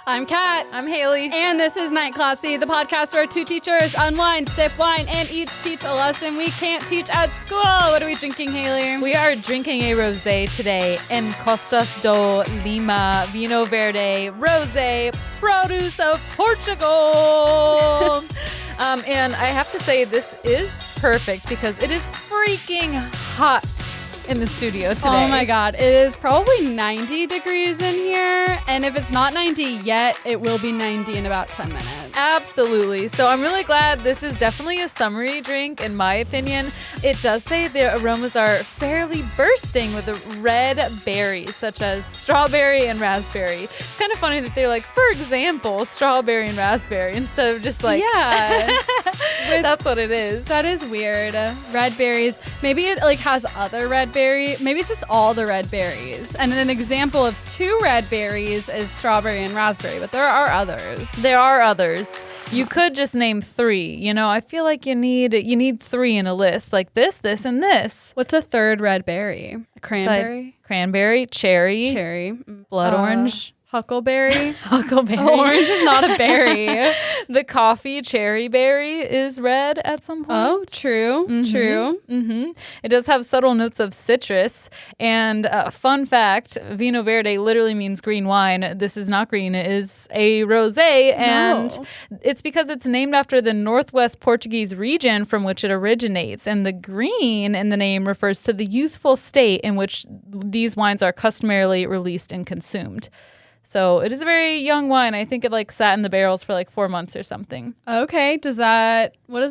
I'm Kat. I'm Hayley. And this is Night Classy, the podcast where two teachers unwind, sip wine, and each teach a lesson we can't teach at school. What are we drinking, Hayley? We are drinking a rosé today, En Costas do Lima Vinho Verde Rosé, produce of Portugal. And I have to say, this is perfect because it is freaking hot in the studio today. Oh my God. It is probably 90 degrees in here. And if it's not 90 yet, it will be 90 in about 10 minutes. Absolutely. So I'm really glad this is definitely a summery drink, in my opinion. It does say the aromas are fairly bursting with red berries, such as strawberry and raspberry. It's kind of funny that they're like, for example, strawberry and raspberry, instead of just like, yeah, that's what it is. That is weird. Red berries. Maybe it like has other red berry. Maybe it's just all the red berries. And an example of two red berries is strawberry and raspberry, but there are others. There are others. You could just name three. You know, I feel like you need three in a list, like this, and this. What's a third red berry? Cranberry? Cranberry, cherry, blood orange. Huckleberry. Huckleberry. Orange is not a berry. The coffee cherry berry is red at some point. Oh, true. Mm-hmm. True. Mm-hmm. It does have subtle notes of citrus. And fun fact, Vinho Verde literally means green wine. This is not green. It is a rosé. And it's because it's named after the northwest Portuguese region from which it originates. And the green in the name refers to the youthful state in which these wines are customarily released and consumed. So it is a very young wine. I think it like sat in the barrels for like 4 months or something. Okay. What does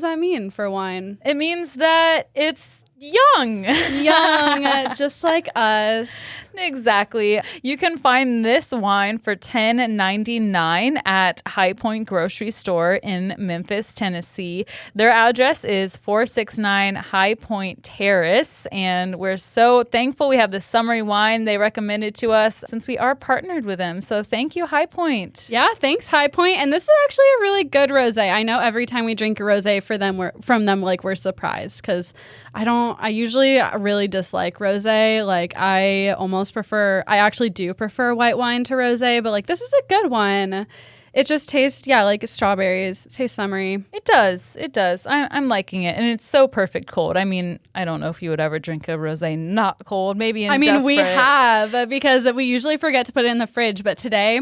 that mean for wine? It means that it's young. Young, just like us. Exactly. You can find this wine for $10.99 at High Point Grocery Store in Memphis, Tennessee. Their address is 469 High Point Terrace, and we're so thankful we have this summery wine they recommended to us since we are partnered with them. So thank you, High Point. Yeah, thanks, High Point. And this is actually a really good rosé. I know every time we drink a rosé from them, we're surprised because I usually really dislike rosé. Like I actually do prefer white wine to rosé, but like this is a good one. It just tastes, like strawberries. It tastes summery. It does. I'm liking it. And it's so perfect cold. I mean, I don't know if you would ever drink a rosé not cold. Maybe we have, because we usually forget to put it in the fridge. But today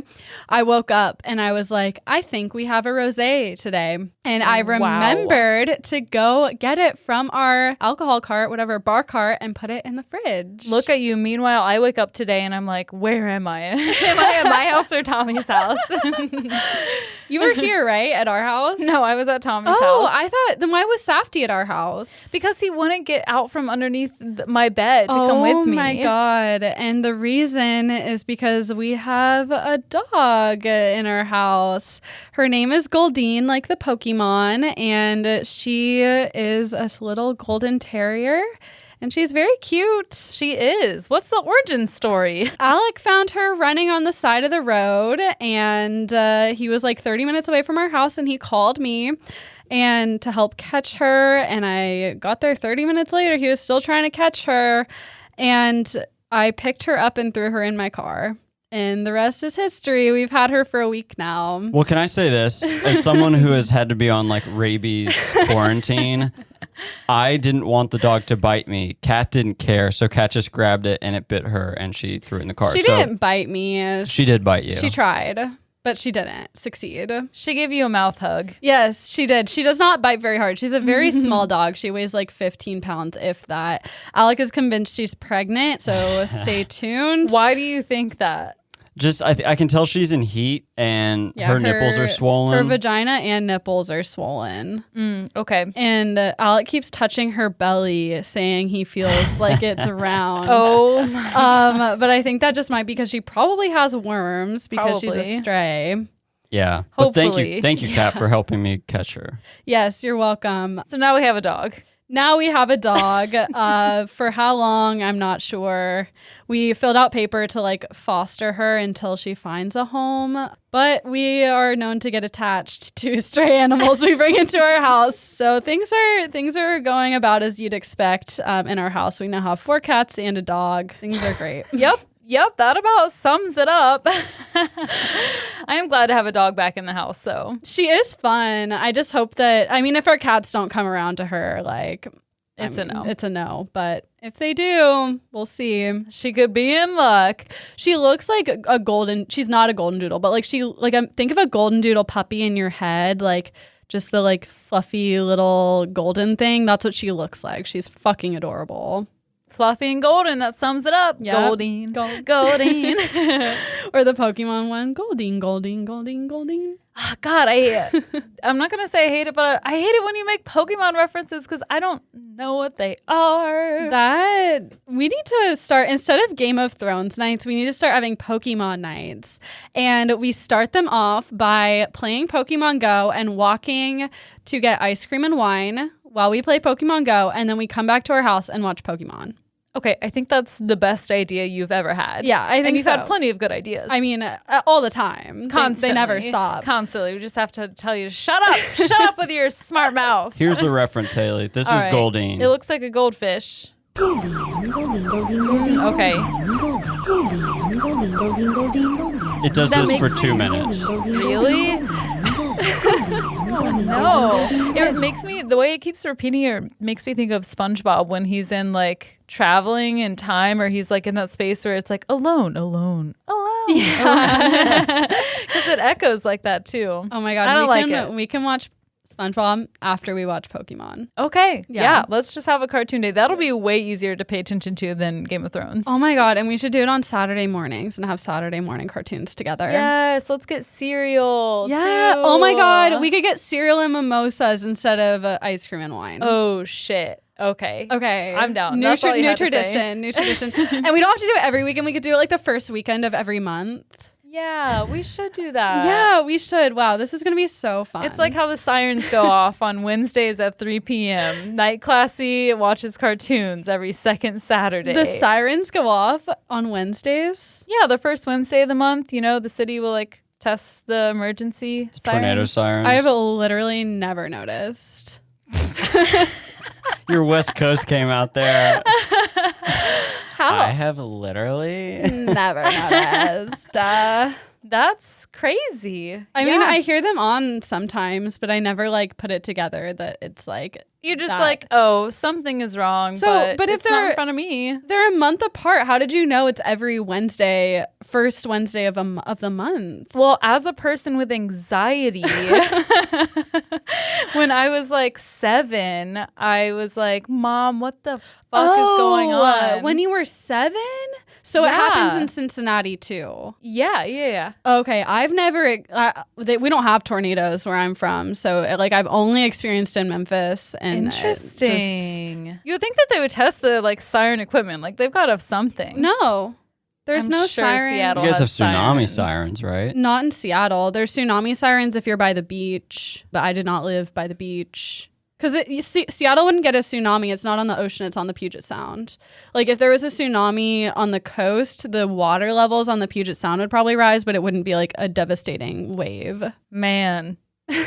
I woke up and I was like, I think we have a rosé today. And I remembered to go get it from our alcohol cart, bar cart, and put it in the fridge. Look at you. Meanwhile, I wake up today and I'm like, where am I? Am I at my house or Tommy's house? You were here, right? At our house? No, I was at Tommy's house. Oh, I thought, then why was Safety at our house? Because he wouldn't get out from underneath my bed to come with me. Oh my God. And the reason is because we have a dog in our house. Her name is Goldine, like the Pokemon, and she is a little golden terrier. And she's very cute. She is. What's the origin story? Alec found her running on the side of the road, and he was like 30 minutes away from our house, and he called me and to help catch her. And I got there 30 minutes later. He was still trying to catch her, and I picked her up and threw her in my car. And the rest is history. We've had her for a week now. Well, can I say this? As someone who has had to be on like rabies quarantine, I didn't want the dog to bite me. Kat didn't care, so Kat just grabbed it and it bit her and she threw it in the car. She didn't bite me. She did bite you. She tried, but she didn't succeed. She gave you a mouth hug. Yes, she did. She does not bite very hard. She's a very small dog. She weighs like 15 pounds, if that. Alec is convinced she's pregnant, so stay tuned. Why do you think that? Just, I can tell she's in heat and her nipples are swollen. Her vagina and nipples are swollen. Okay. And Alec keeps touching her belly, saying he feels like it's round. But I think that just might be because she probably has worms because she's a stray. Yeah. Hopefully. But thank you, Kat, for helping me catch her. Yes, you're welcome. So now we have a dog. Now we have a dog. For how long, I'm not sure. We filled out paper to like foster her until she finds a home. But we are known to get attached to stray animals we bring into our house. So things are going about as you'd expect in our house. We now have 4 cats and a dog. Things are great. Yep, that about sums it up. I am glad to have a dog back in the house, though. She is fun. I just hope that, I mean, if our cats don't come around to her, like, It's a no. It's a no. But if they do, we'll see. She could be in luck. She looks like a golden, she's not a golden doodle, but like think of a golden doodle puppy in your head, like just the like fluffy little golden thing. That's what she looks like. She's fucking adorable. Fluffy and golden, that sums it up. Yep. Goldine. Goldine. Or the Pokemon one, Goldine. Oh, God, I'm not going to say I hate it, but I hate it when you make Pokemon references because I don't know what they are. That we need to start, instead of Game of Thrones nights, we need to start having Pokemon nights. And we start them off by playing Pokemon Go and walking to get ice cream and wine while we play Pokemon Go. And then we come back to our house and watch Pokemon. Okay, I think that's the best idea you've ever had. Yeah, I think and you've so. had plenty of good ideas. I mean, all the time. Constantly. They never stop. Constantly. We just have to tell you to shut up. Shut up with your smart mouth. Here's the reference, Hayley. This All is right. Goldine. It looks like a goldfish. Okay. It does That this for makes 2 minutes. Really? Oh, no. It makes me, the way it keeps repeating it makes me think of SpongeBob when he's in like traveling in time, or he's like in that space where it's like alone. Yeah. Because it echoes like that too. Oh my God. I don't like it. We can watch SpongeBob after we watch Pokemon. Okay. Yeah. Yeah. Let's just have a cartoon day. That'll be way easier to pay attention to than Game of Thrones. Oh my God. And we should do it on Saturday mornings and have Saturday morning cartoons together. Yes. Let's get cereal. Yeah. Too. Oh my God. We could get cereal and mimosas instead of ice cream and wine. Oh shit. Okay. Okay. I'm down. New, That's all you new had to say. tradition. New tradition. And we don't have to do it every weekend. We could do it like the first weekend of every month. Yeah, we should do that. Yeah, we should. Wow, this is going to be so fun. It's like how the sirens go off on Wednesdays at 3 p.m. Night Classy watches cartoons every second Saturday. the sirens go off on Wednesdays. Yeah, the first Wednesday of the month, you know, the city will like test the emergency Tornado sirens. sirens. I have literally never noticed. Your West Coast came out there. How? I have literally. Never noticed. That's crazy. I mean, Yeah. I hear them on sometimes, but I never like put it together that it's like You just that. like, oh, something is wrong. So, but if it's not they're- in front of me. they're a month apart. How did you know it's every Wednesday, first Wednesday of the month? Well, as a person with anxiety, when I was like 7, I was like, Mom, what the fuck is going on? When you were 7? So it Yeah. happens in Cincinnati too. Yeah. Okay, I've never. We don't have tornadoes where I'm from, so like I've only experienced in Memphis. And Interesting. You would think that they would test the like siren equipment. Like they've got to have something. No, there's I'm no sure siren. Seattle You guys have has tsunami sirens. sirens, right? Not in Seattle. There's tsunami sirens if you're by the beach, but I did not live by the beach. Because Seattle wouldn't get a tsunami. It's not on the ocean. It's on the Puget Sound. Like if there was a tsunami on the coast, the water levels on the Puget Sound would probably rise, but it wouldn't be like a devastating wave. Man,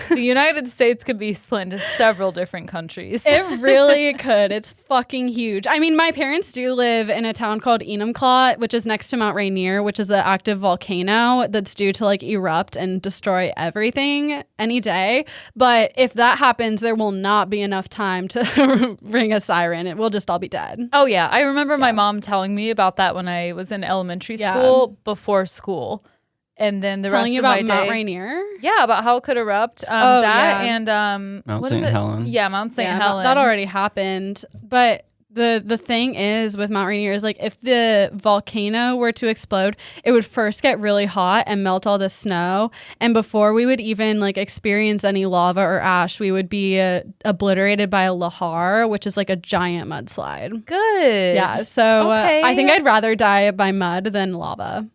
the United States could be split into several different countries. It really could. It's fucking huge. I mean, my parents do live in a town called Enumclaw, which is next to Mount Rainier, which is an active volcano that's due to like erupt and destroy everything any day. But if that happens, there will not be enough time to ring a siren. It will just all be dead. Oh, yeah. I remember my mom telling me about that when I was in elementary school before school. And then the Telling rest you of my about day. Mount Rainier? Yeah, about how it could erupt. Oh, that yeah. and Mount what is St. it? Helen. Yeah, Mount St. Yeah, Helen. that already happened. But the thing is with Mount Rainier is like if the volcano were to explode, it would first get really hot and melt all the snow. And before we would even like experience any lava or ash, we would be obliterated by a lahar, which is like a giant mudslide. Good. Yeah. So Okay. I think I'd rather die by mud than lava.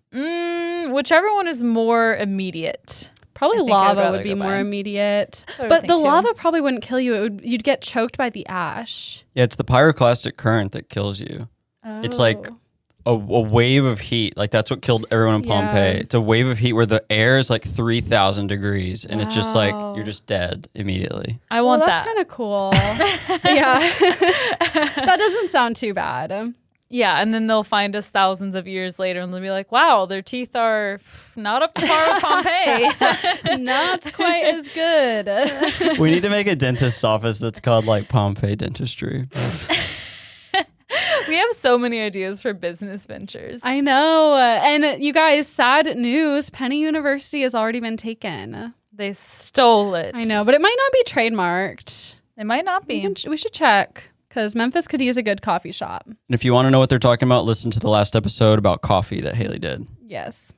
Whichever one is more immediate. Probably I think I'd lava rather would be go more by. immediate. what I would But the think, too. lava probably wouldn't kill you. You'd get choked by the ash. Yeah, it's the pyroclastic current that kills you. It's like a wave of heat. Like that's what killed everyone in Yeah. Pompeii. It's a wave of heat where the air is like 3,000 degrees and it's just like Wow. you're just dead immediately. I want that's that. kind of cool. Yeah. That doesn't sound too bad. Yeah, and then they'll find us thousands of years later and they'll be like, wow, their teeth are not up to par with Pompeii. Not quite as good. We need to make a dentist's office that's called like Pompeii Dentistry. We have so many ideas for business ventures. I know. And you guys, sad news, Penny University has already been taken. They stole it. I know, but it might not be trademarked. It might not be. We should check because Memphis could use a good coffee shop. And if you want to know what they're talking about, listen to the last episode about coffee that Hayley did. Yes.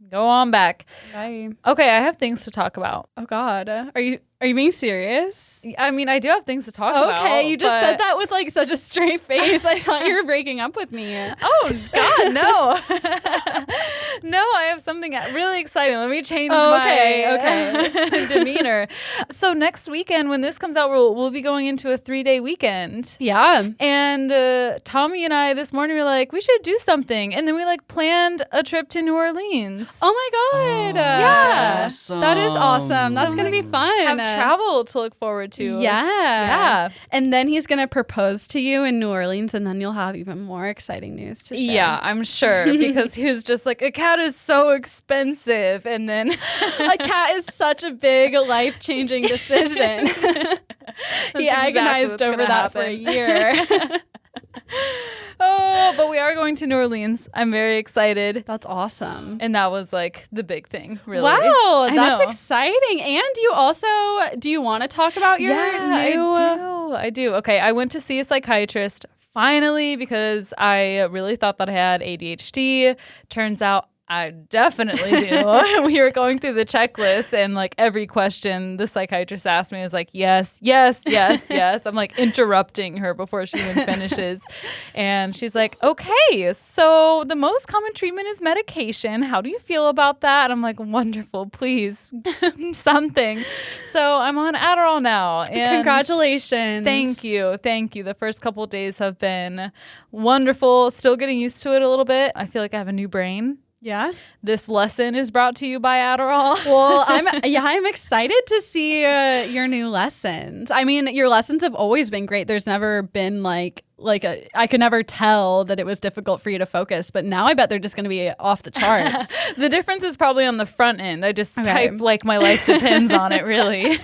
Go on back. Bye. Okay, I have things to talk about. Oh God, are you being serious? I mean, I do have things to talk about. Okay, you just said that with like such a straight face. I thought you were breaking up with me. Oh God, no. No, I have something really exciting. Let me change my demeanor. So next weekend, when this comes out, we'll be going into a 3-day weekend. Yeah. And Tommy and I this morning were like, we should do something. And then we like planned a trip to New Orleans. Oh my God. Yeah. Awesome. That is awesome. That's going to be fun. Have travel to look forward to. Yeah. And then he's going to propose to you in New Orleans, and then you'll have even more exciting news to share. Yeah, I'm sure, because he was just like, a cat is so expensive. And then a cat is such a big life-changing decision. He agonized over that for a year. Oh, but we are going to New Orleans. I'm very excited. That's awesome. And that was like the big thing, really. Wow, I that's know. exciting. And you also, do you want to talk about your new... I do. Okay, I went to see a psychiatrist finally because I really thought that I had ADHD. Turns out I definitely do. We were going through the checklist and like every question the psychiatrist asked me was like, yes, yes, yes, yes. I'm like interrupting her before she even finishes. And she's like, okay, so the most common treatment is medication. How do you feel about that? And I'm like, wonderful, please, something. So I'm on Adderall now. And congratulations. Thank you. Thank you. The first couple of days have been wonderful. Still getting used to it a little bit. I feel like I have a new brain. Yeah. This lesson is brought to you by Adderall. Well, I'm excited to see your new lessons. I mean, your lessons have always been great. There's never been I could never tell that it was difficult for you to focus, but now I bet they're just going to be off the charts. The difference is probably on the front end. I just type like my life depends on it, really.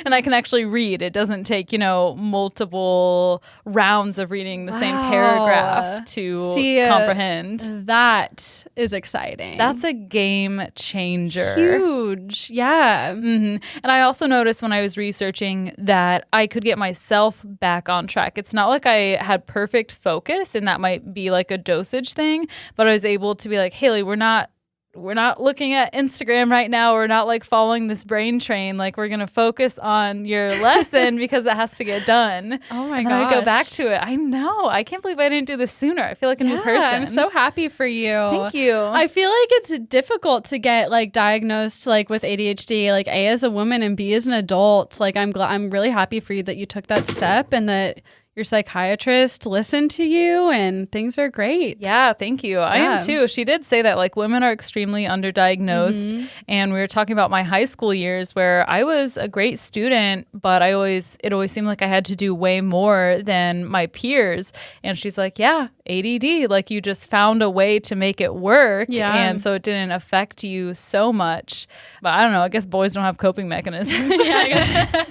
And I can actually read. It doesn't take, multiple rounds of reading the same paragraph to comprehend. That is exciting. That's a game changer. Huge. Yeah. Mm-hmm. And I also noticed when I was researching that I could get myself back on track. It's not like I had perfect focus, and that might be like a dosage thing, but I was able to be like, Hayley, we're not looking at Instagram right now. We're not like following this brain train. Like, we're going to focus on your lesson because it has to get done. Oh my gosh. gosh. I go back to it. I know. I can't believe I didn't do this sooner. I feel like a new person. I'm so happy for you. Thank you. I feel like it's difficult to get like diagnosed like with ADHD, like A, as a woman, and B, as an adult. Like, I'm really happy for you that you took that step and that your psychiatrist listened to you and things are great. Yeah, thank you. I am too. She did say that like women are extremely underdiagnosed. Mm-hmm. And we were talking about my high school years where I was a great student, but it always seemed like I had to do way more than my peers. And she's like, yeah, ADD, like you just found a way to make it work. Yeah. And so it didn't affect you so much. But I don't know, I guess boys don't have coping mechanisms.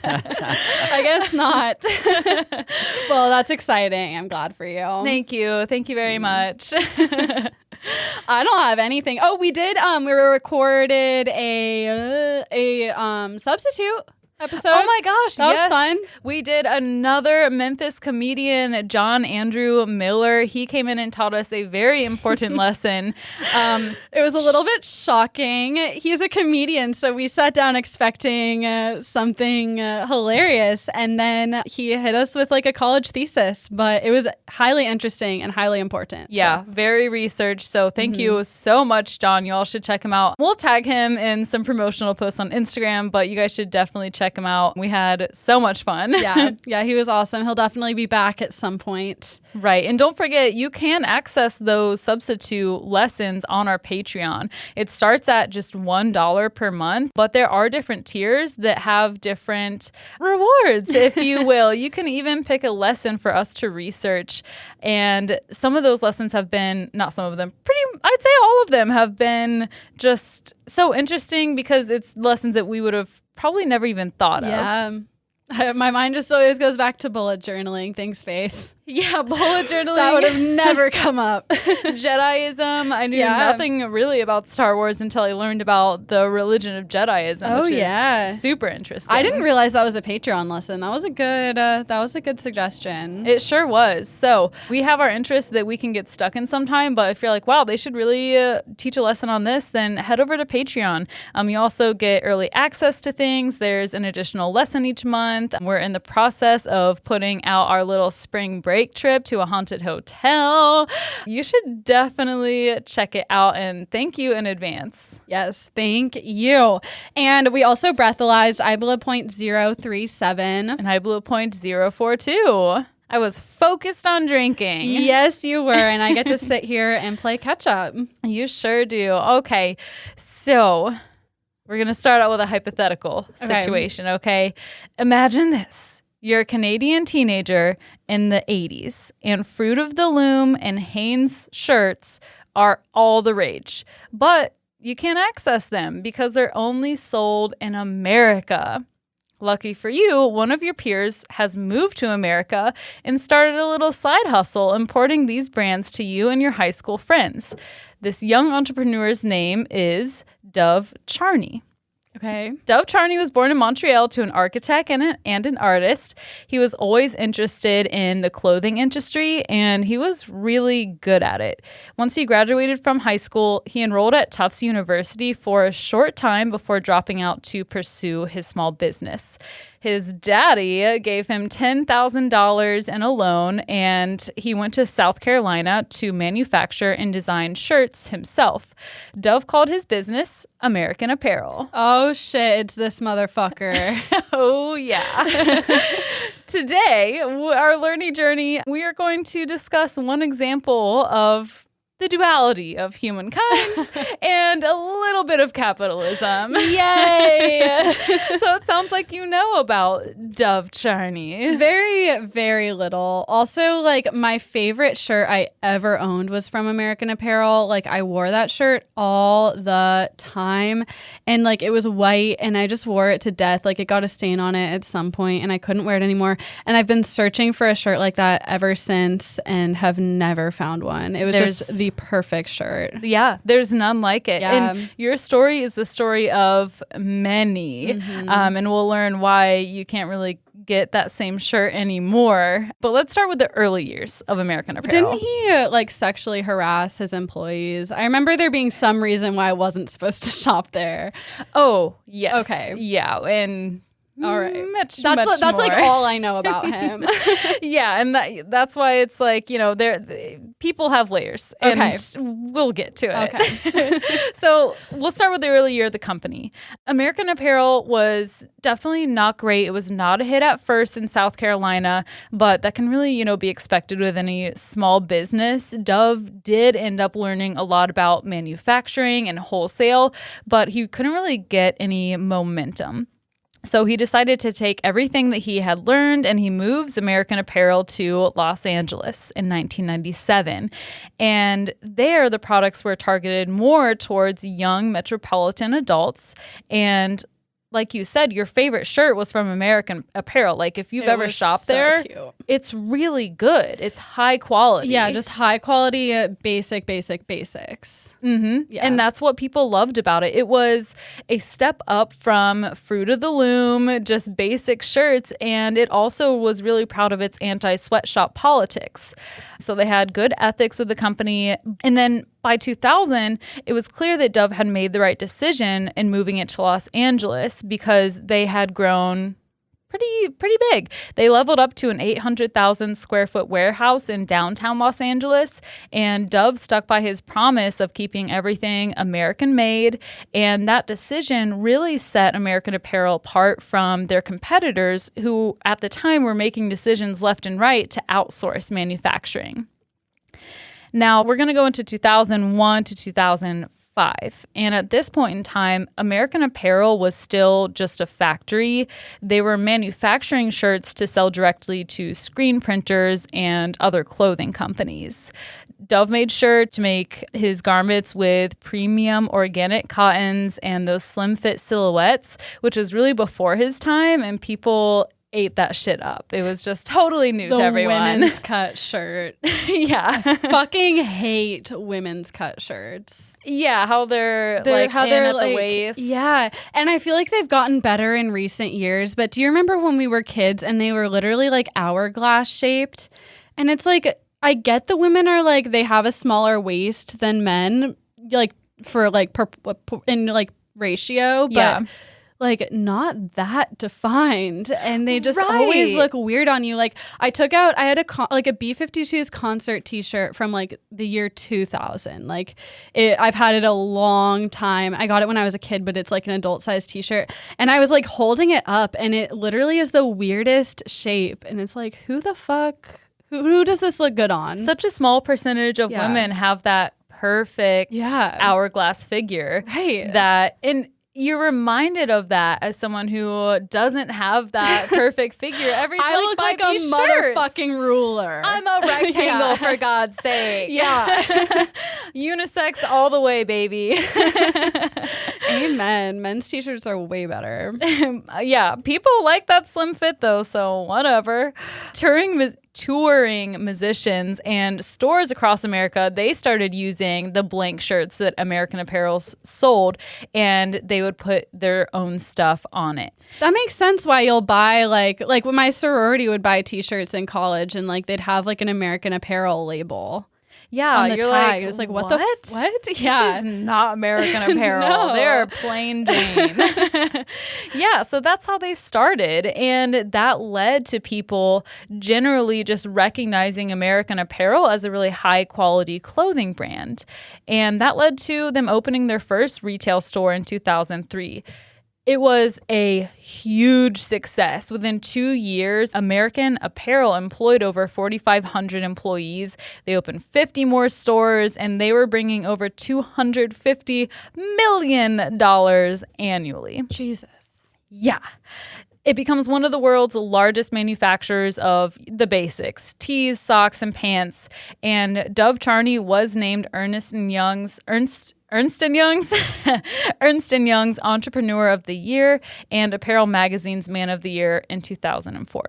I guess not. Well, that's exciting. I'm glad for you. Thank you. Thank you very much. I don't have anything. Oh, we did. We recorded a substitute episode. Oh my gosh, that was fun. We did another Memphis comedian, John Andrew Miller. He came in and taught us a very important lesson. It was a little bit shocking. He's a comedian, so we sat down expecting something hilarious, and then he hit us with like a college thesis, but it was highly interesting and highly important. Yeah, very researched. So thank you so much, John. You all should check him out. We'll tag him in some promotional posts on Instagram, but you guys should definitely check check him out. We had so much fun. Yeah, he was awesome. He'll definitely be back at some point. Right. And don't forget, you can access those substitute lessons on our Patreon. It starts at just $1 per month, but there are different tiers that have different rewards, if you will. You can even pick a lesson for us to research. And some of those lessons have been, not some of them, I'd say all of them have been just so interesting because it's lessons that we would have probably never even thought of. My mind just always goes back to bullet journaling. Thanks, Faith. Yeah, bullet journaling. That would have never come up. Jediism. I knew nothing really about Star Wars until I learned about the religion of Jediism, which is super interesting. I didn't realize that was a Patreon lesson. That was a good suggestion. It sure was. So we have our interests that we can get stuck in sometime, but if you're like, wow, they should really teach a lesson on this, then head over to Patreon. You also get early access to things. There's an additional lesson each month. We're in the process of putting out our little spring break trip to a haunted hotel. You should definitely check it out, and thank you in advance. Yes, thank you. And we also breathalyzed Ibla .037 and Ibla .042. I was focused on drinking. Yes, you were, and I get to sit here and play catch up. You sure do. Okay, so we're going to start out with a hypothetical situation, okay? Imagine this. You're a Canadian teenager in the 80s, and Fruit of the Loom and Hanes shirts are all the rage. But you can't access them because they're only sold in America. Lucky for you, one of your peers has moved to America and started a little side hustle importing these brands to you and your high school friends. This young entrepreneur's name is Dov Charney. Okay. Dov Charney was born in Montreal to an architect and an artist. He was always interested in the clothing industry, and he was really good at it. Once he graduated from high school, he enrolled at Tufts University for a short time before dropping out to pursue his small business. His daddy gave him $10,000 in a loan, and he went to South Carolina to manufacture and design shirts himself. Dov called his business American Apparel. Oh, shit. It's this motherfucker. Oh, yeah. Today, our learning journey, we are going to discuss one example of the duality of humankind and a little bit of capitalism. Yay! So it sounds like you know about Dov Charney. Very, very little. Also, like, my favorite shirt I ever owned was from American Apparel. Like, I wore that shirt all the time, and like, it was white, and I just wore it to death. Like, it got a stain on it at some point, and I couldn't wear it anymore. And I've been searching for a shirt like that ever since and have never found one. It was just the perfect shirt. Yeah, there's none like it. Yeah. And your story is the story of many. And we'll learn why you can't really get that same shirt anymore. But let's start with the early years of American Apparel. Didn't he like sexually harass his employees? I remember there being some reason why I wasn't supposed to shop there. Oh, yes. Okay. Yeah, and all right. That's like all I know about him. Yeah, and that's why it's like, you know, people have layers, and we'll get to it. Okay. So we'll start with the early year of the company. American Apparel was definitely not great. It was not a hit at first in South Carolina, but that can really, you know, be expected with any small business. Dov did end up learning a lot about manufacturing and wholesale, but he couldn't really get any momentum. So he decided to take everything that he had learned, and he moves American Apparel to Los Angeles in 1997. And there, the products were targeted more towards young metropolitan adults. And like you said, your favorite shirt was from American Apparel. Like, if you've ever shopped there, cute. It's really good. It's high quality. Yeah, just high quality, basics. Mm-hmm. Yeah. And that's what people loved about it. It was a step up from Fruit of the Loom, just basic shirts. And it also was really proud of its anti-sweatshop politics. So they had good ethics with the company. And then by 2000, it was clear that Dov had made the right decision in moving it to Los Angeles because they had grown pretty big. They leveled up to an 800,000 square foot warehouse in downtown Los Angeles, and Dov stuck by his promise of keeping everything American made, and that decision really set American Apparel apart from their competitors who at the time were making decisions left and right to outsource manufacturing. Now, we're going to go into 2001 to 2005. And at this point in time, American Apparel was still just a factory. They were manufacturing shirts to sell directly to screen printers and other clothing companies. Dov made sure to make his garments with premium organic cottons and those slim fit silhouettes, which was really before his time, and people ate that shit up. It was just totally new to everyone. The women's cut shirt. Yeah. Fucking hate women's cut shirts. Yeah, how they're at the waist. Yeah, and I feel like they've gotten better in recent years, but do you remember when we were kids and they were literally like hourglass shaped? And it's like, I get the women are like, they have a smaller waist than men, like for like in like ratio, but Yeah. like not that defined, and they just always look weird on you. Like I had a B-52's concert t-shirt from like the year 2000. Like I've had it a long time. I got it when I was a kid, but it's like an adult size t-shirt, and I was like holding it up and it literally is the weirdest shape, and it's like, who the fuck, who does this look good on? Such a small percentage of women have that perfect hourglass figure. Right. And you're reminded of that as someone who doesn't have that perfect figure every time. I look like a motherfucking ruler. I'm a rectangle, for God's sake. Yeah. Unisex all the way, baby. Amen. Men's t-shirts are way better. Yeah, people like that slim fit though, so whatever. Touring musicians and stores across America, they started using the blank shirts that American Apparel sold, and they would put their own stuff on it. That makes sense why you'll buy like when my sorority would buy t-shirts in college, and like they'd have like an American Apparel label. Yeah, on the you're tag. It was like, what? Yeah. This is not American Apparel. No. They're plain Jane. Yeah, so that's how they started. And that led to people generally just recognizing American Apparel as a really high quality clothing brand. And that led to them opening their first retail store in 2003. It was a huge success. Within 2 years, American Apparel employed over 4,500 employees. They opened 50 more stores, and they were bringing over $250 million annually. Jesus. Yeah. It becomes one of the world's largest manufacturers of the basics, tees, socks, and pants. And Dov Charney was named Ernst & Young's Entrepreneur of the Year and Apparel Magazine's Man of the Year in 2004.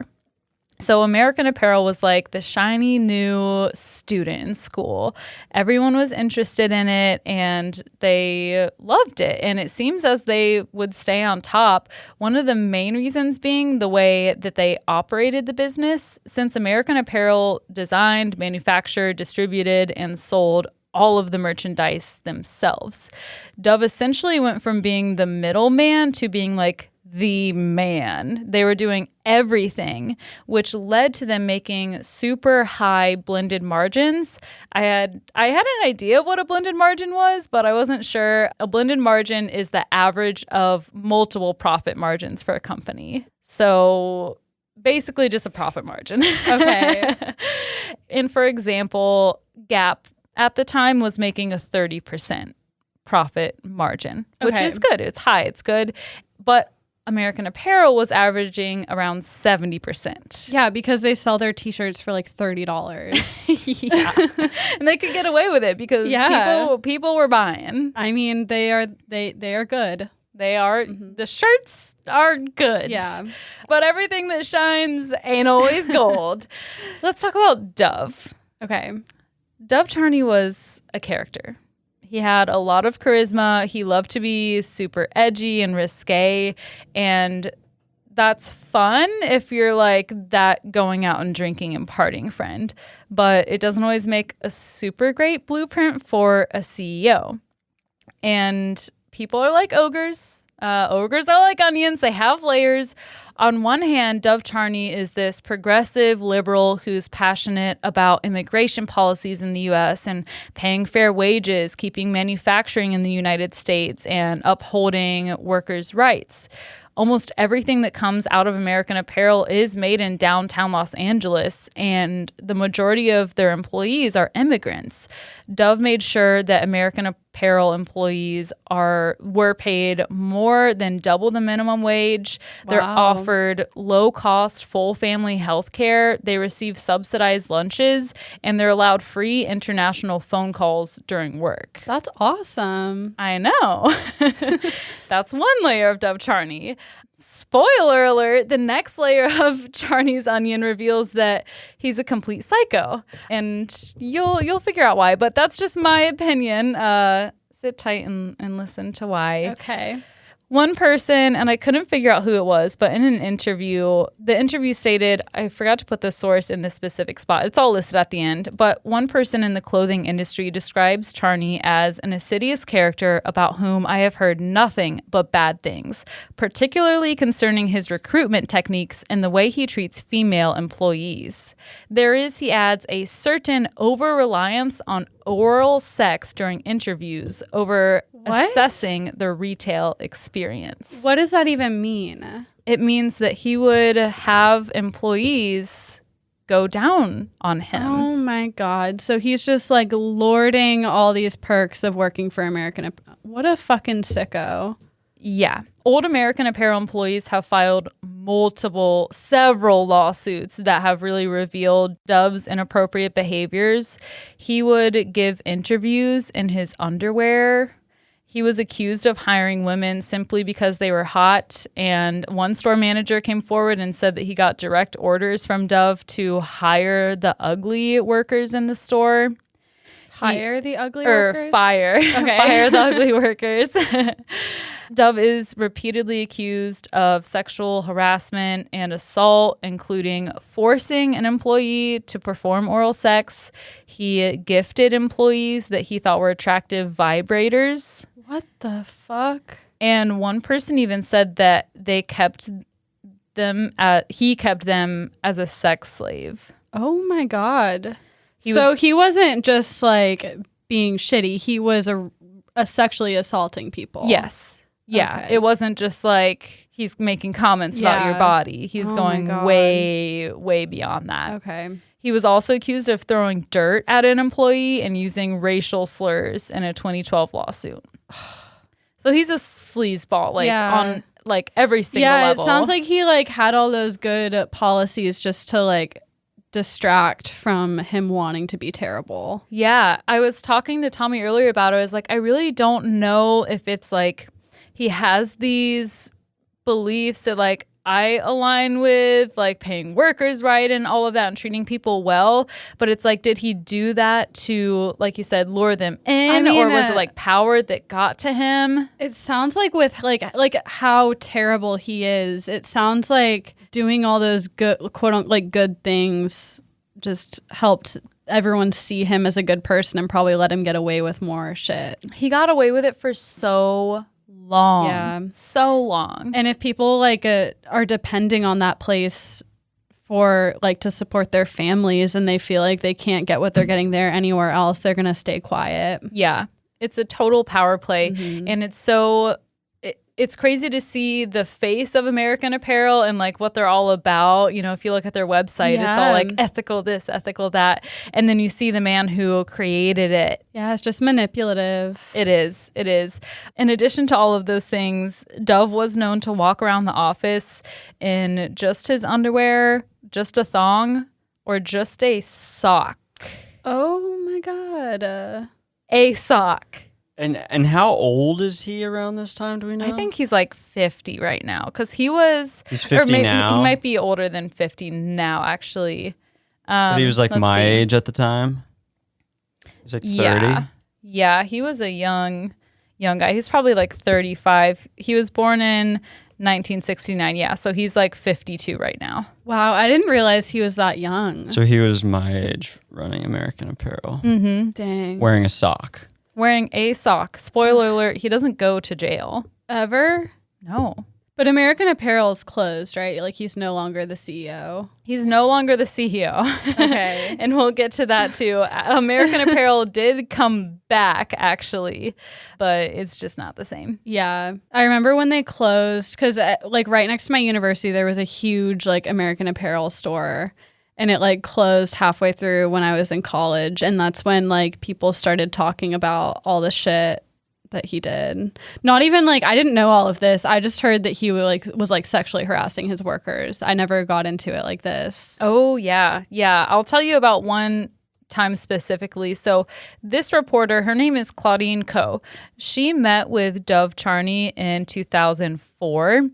So American Apparel was like the shiny new student in school. Everyone was interested in it and they loved it. And it seems as they would stay on top, one of the main reasons being the way that they operated the business, since American Apparel designed, manufactured, distributed, and sold all of the merchandise themselves. Dov essentially went from being the middleman to being like the man. They were doing everything, which led to them making super high blended margins. I had an idea of what a blended margin was, but I wasn't sure. A blended margin is the average of multiple profit margins for a company. So basically just a profit margin. Okay. And for example, Gap at the time was making a 30% profit margin, which is good. It's high. It's good. But American Apparel was averaging around 70%. Yeah, because they sell their t-shirts for like $30. Yeah. And they could get away with it because people were buying. I mean, they are good. They are. The shirts are good. Yeah. But everything that shines ain't always gold. Let's talk about Dov. Okay. Dov Charney was a character. He had a lot of charisma. He loved to be super edgy and risque. And that's fun if you're like that going out and drinking and partying friend. But it doesn't always make a super great blueprint for a CEO. And people are like ogres. Ogres are like onions. They have layers. On one hand, Dov Charney is this progressive liberal who's passionate about immigration policies in the U.S. and paying fair wages, keeping manufacturing in the United States, and upholding workers' rights. Almost everything that comes out of American Apparel is made in downtown Los Angeles, and the majority of their employees are immigrants. Dov made sure that American Apparel employees were paid more than double the minimum wage. Wow. They're offered low-cost, full-family health care. They receive subsidized lunches, and they're allowed free international phone calls during work. That's awesome. I know. That's one layer of Dov Charney. Spoiler alert, the next layer of Charney's onion reveals that he's a complete psycho. And you'll figure out why, but that's just my opinion. Sit tight and listen to why. Okay. One person, and I couldn't figure out who it was, but in an interview, the interview stated, I forgot to put the source in this specific spot. It's all listed at the end. But one person in the clothing industry describes Charney as an insidious character about whom I have heard nothing but bad things, particularly concerning his recruitment techniques and the way he treats female employees. There is, he adds, a certain over-reliance on oral sex during interviews over assessing the retail experience. What does that even mean? It means that he would have employees go down on him. Oh my God. So he's just like lording all these perks of working for American Apparel. What a fucking sicko. Yeah. Old American Apparel employees have filed several lawsuits that have really revealed Dov's inappropriate behaviors. He would give interviews in his underwear. He was accused of hiring women simply because they were hot. And one store manager came forward and said that he got direct orders from Dov to hire the ugly workers in the store. Hire the ugly workers? Fire. Okay. Fire the ugly workers. Dov is repeatedly accused of sexual harassment and assault, including forcing an employee to perform oral sex. He gifted employees that he thought were attractive vibrators. What the fuck? And one person even said that he kept them as a sex slave. Oh my God. He wasn't just like being shitty. He was a sexually assaulting people. Yes. Yeah. Okay. It wasn't just like he's making comments about your body. He's going way, way beyond that. Okay. He was also accused of throwing dirt at an employee and using racial slurs in a 2012 lawsuit. So he's a sleazeball, on like every single level. Yeah, it sounds like he like had all those good policies just to like distract from him wanting to be terrible. Yeah. I was talking to Tommy earlier about it. I was like, I really don't know if it's like he has these beliefs that like I align with, like paying workers right and all of that and treating people well. But it's like, did he do that to, like you said, lure them in? Or was it like power that got to him? It sounds like with like how terrible he is. It sounds like doing all those good, quote unquote, like good things just helped everyone see him as a good person and probably let him get away with more shit. He got away with it for so long. Yeah. So long. And if people like are depending on that place for like to support their families and they feel like they can't get what they're getting there anywhere else, they're going to stay quiet. Yeah. It's a total power play. Mm-hmm. And it's crazy to see the face of American Apparel and like what they're all about. You know, if you look at their website, It's all like ethical this, ethical that. And then you see the man who created it. Yeah, it's just manipulative. It is. It is. In addition to all of those things, Dov was known to walk around the office in just his underwear, just a thong, or just a sock. Oh my God. A sock. And how old is he around this time? Do we know? I think he's like 50 right now because he's 50 now. He might be older than 50 now, actually. But he was like my age at the time. He's like 30. Yeah, he was a young guy. He's probably like 35. He was born in 1969. Yeah, so he's like 52 right now. Wow, I didn't realize he was that young. So he was my age running American Apparel. Mm-hmm. Dang. Wearing a sock. wearing a sock. Spoiler alert, he doesn't go to jail. Ever? No. But American Apparel is closed, right? Like, he's no longer the CEO. He's no longer the CEO. Okay. And we'll get to that too. American Apparel did come back, actually, but it's just not the same. Yeah. I remember when they closed, because like right next to my university, there was a huge like American Apparel store. And it like closed halfway through when I was in college. And that's when like people started talking about all the shit that he did. Not even like, I didn't know all of this. I just heard that he was sexually harassing his workers. I never got into it like this. Oh, yeah. Yeah. I'll tell you about one time specifically. So this reporter, her name is Claudine Coe. She met with Dov Charney in 2004.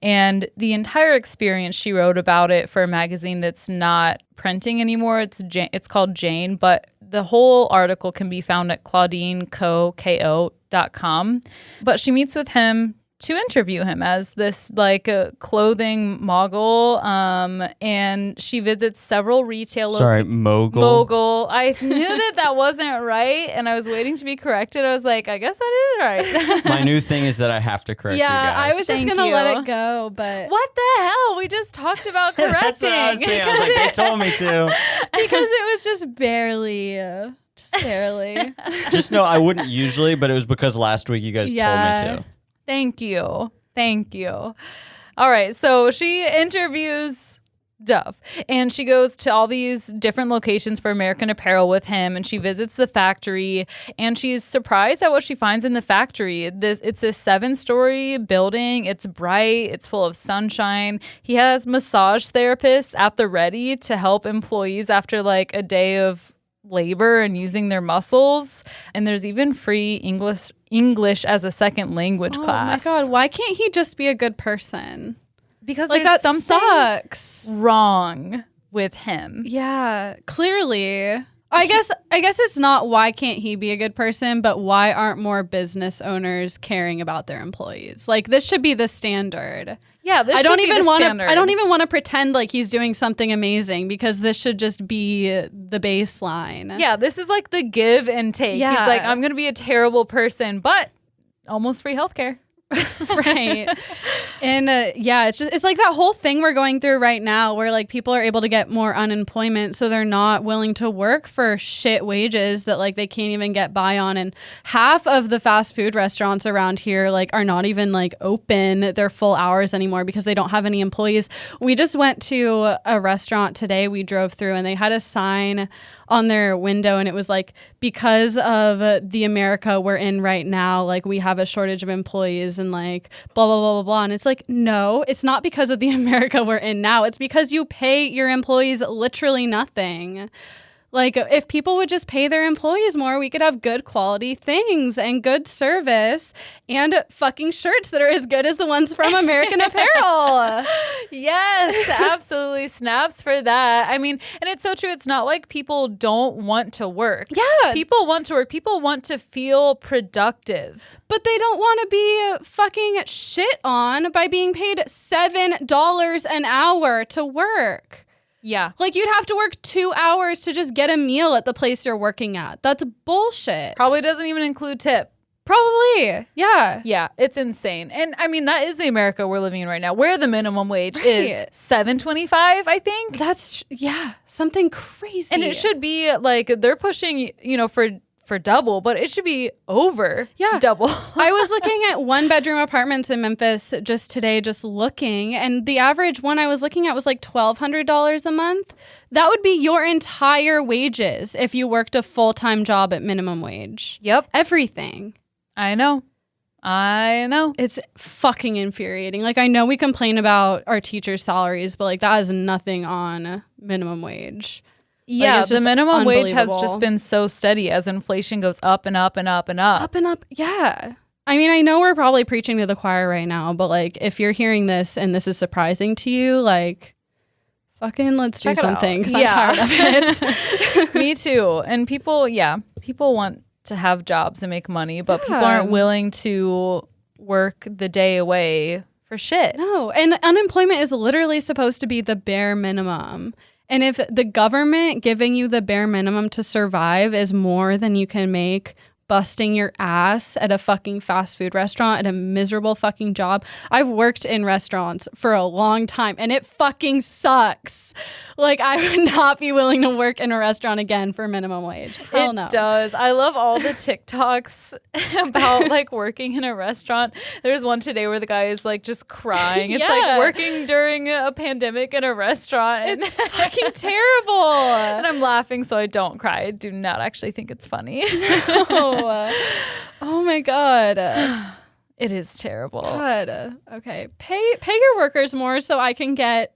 And the entire experience, she wrote about it for a magazine that's not printing anymore. It's called Jane, but the whole article can be found at claudineco.com. But she meets with him to interview him as this like clothing mogul, and she visits several retail mogul. I knew that wasn't right, and I was waiting to be corrected. I was like, I guess that is right. My new thing is that I have to correct you guys. Yeah, I was just gonna let it go, but what the hell? We just talked about correcting. That's what I was thinking. I was like, they told me to. Because it was just barely. Just know I wouldn't usually, but it was because last week you guys told me to. Thank you. All right, so she interviews Dov, and she goes to all these different locations for American Apparel with him, and she visits the factory, and she's surprised at what she finds in the factory. It's a 7-story building. It's bright. It's full of sunshine. He has massage therapists at the ready to help employees after like a day of labor and using their muscles, and there's even free English as a second language class. Oh my god, why can't he just be a good person? Because like there's that something sucks. Wrong with him. Yeah, clearly. I guess it's not why can't he be a good person, but why aren't more business owners caring about their employees? Like, this should be the standard. Yeah, I don't even want to pretend like he's doing something amazing, because this should just be the baseline. Yeah, this is like the give and take. Yeah. He's like, I'm going to be a terrible person, but almost free healthcare. Right. And it's like that whole thing we're going through right now where like people are able to get more unemployment, so they're not willing to work for shit wages that like they can't even get by on. And half of the fast food restaurants around here like are not even like open their full hours anymore because they don't have any employees. We just went to a restaurant today, we drove through, and they had a sign on their window, and it was like, because of the America we're in right now, like we have a shortage of employees and like blah blah blah blah blah. And it's like, no, it's not because of the America we're in now, it's because you pay your employees literally nothing. Like, if people would just pay their employees more, we could have good quality things and good service and fucking shirts that are as good as the ones from American Apparel. Yes, absolutely. Snaps for that. I mean, and it's so true. It's not like people don't want to work. Yeah. People want to work. People want to feel productive. But they don't want to be fucking shit on by being paid $7 an hour to work. Yeah. Like, you'd have to work 2 hours to just get a meal at the place you're working at. That's bullshit. Probably doesn't even include tip. Probably. Yeah. Yeah, it's insane. And I mean, that is the America we're living in right now, where the minimum wage is $7.25, I think. That's, something crazy. And it should be like, they're pushing, for double, but it should be over double. I was looking at 1-bedroom apartments in Memphis just today, just looking, and the average one I was looking at was like $1,200 a month. That would be your entire wages if you worked a full-time job at minimum wage. Yep. Everything. I know. It's fucking infuriating. Like, I know we complain about our teachers' salaries, but like that is nothing on minimum wage. Yeah, like, the minimum wage has just been so steady as inflation goes up and up and up and up. Up and up, yeah. I mean, I know we're probably preaching to the choir right now, but like, if you're hearing this and this is surprising to you, like, fucking let's do something, because I'm tired of it. Me too. And people want to have jobs and make money, but people aren't willing to work the day away for shit. No, and unemployment is literally supposed to be the bare minimum. And if the government giving you the bare minimum to survive is more than you can make busting your ass at a fucking fast food restaurant at a miserable fucking job. I've worked in restaurants for a long time and it fucking sucks. Like, I would not be willing to work in a restaurant again for minimum wage. Hell no. It does. I love all the TikToks about like working in a restaurant. There's one today where the guy is like just crying. It's like working during a pandemic in a restaurant. And it's fucking terrible. And I'm laughing so I don't cry. I do not actually think it's funny. Oh my God. It is terrible. God. Okay. Pay your workers more so I can get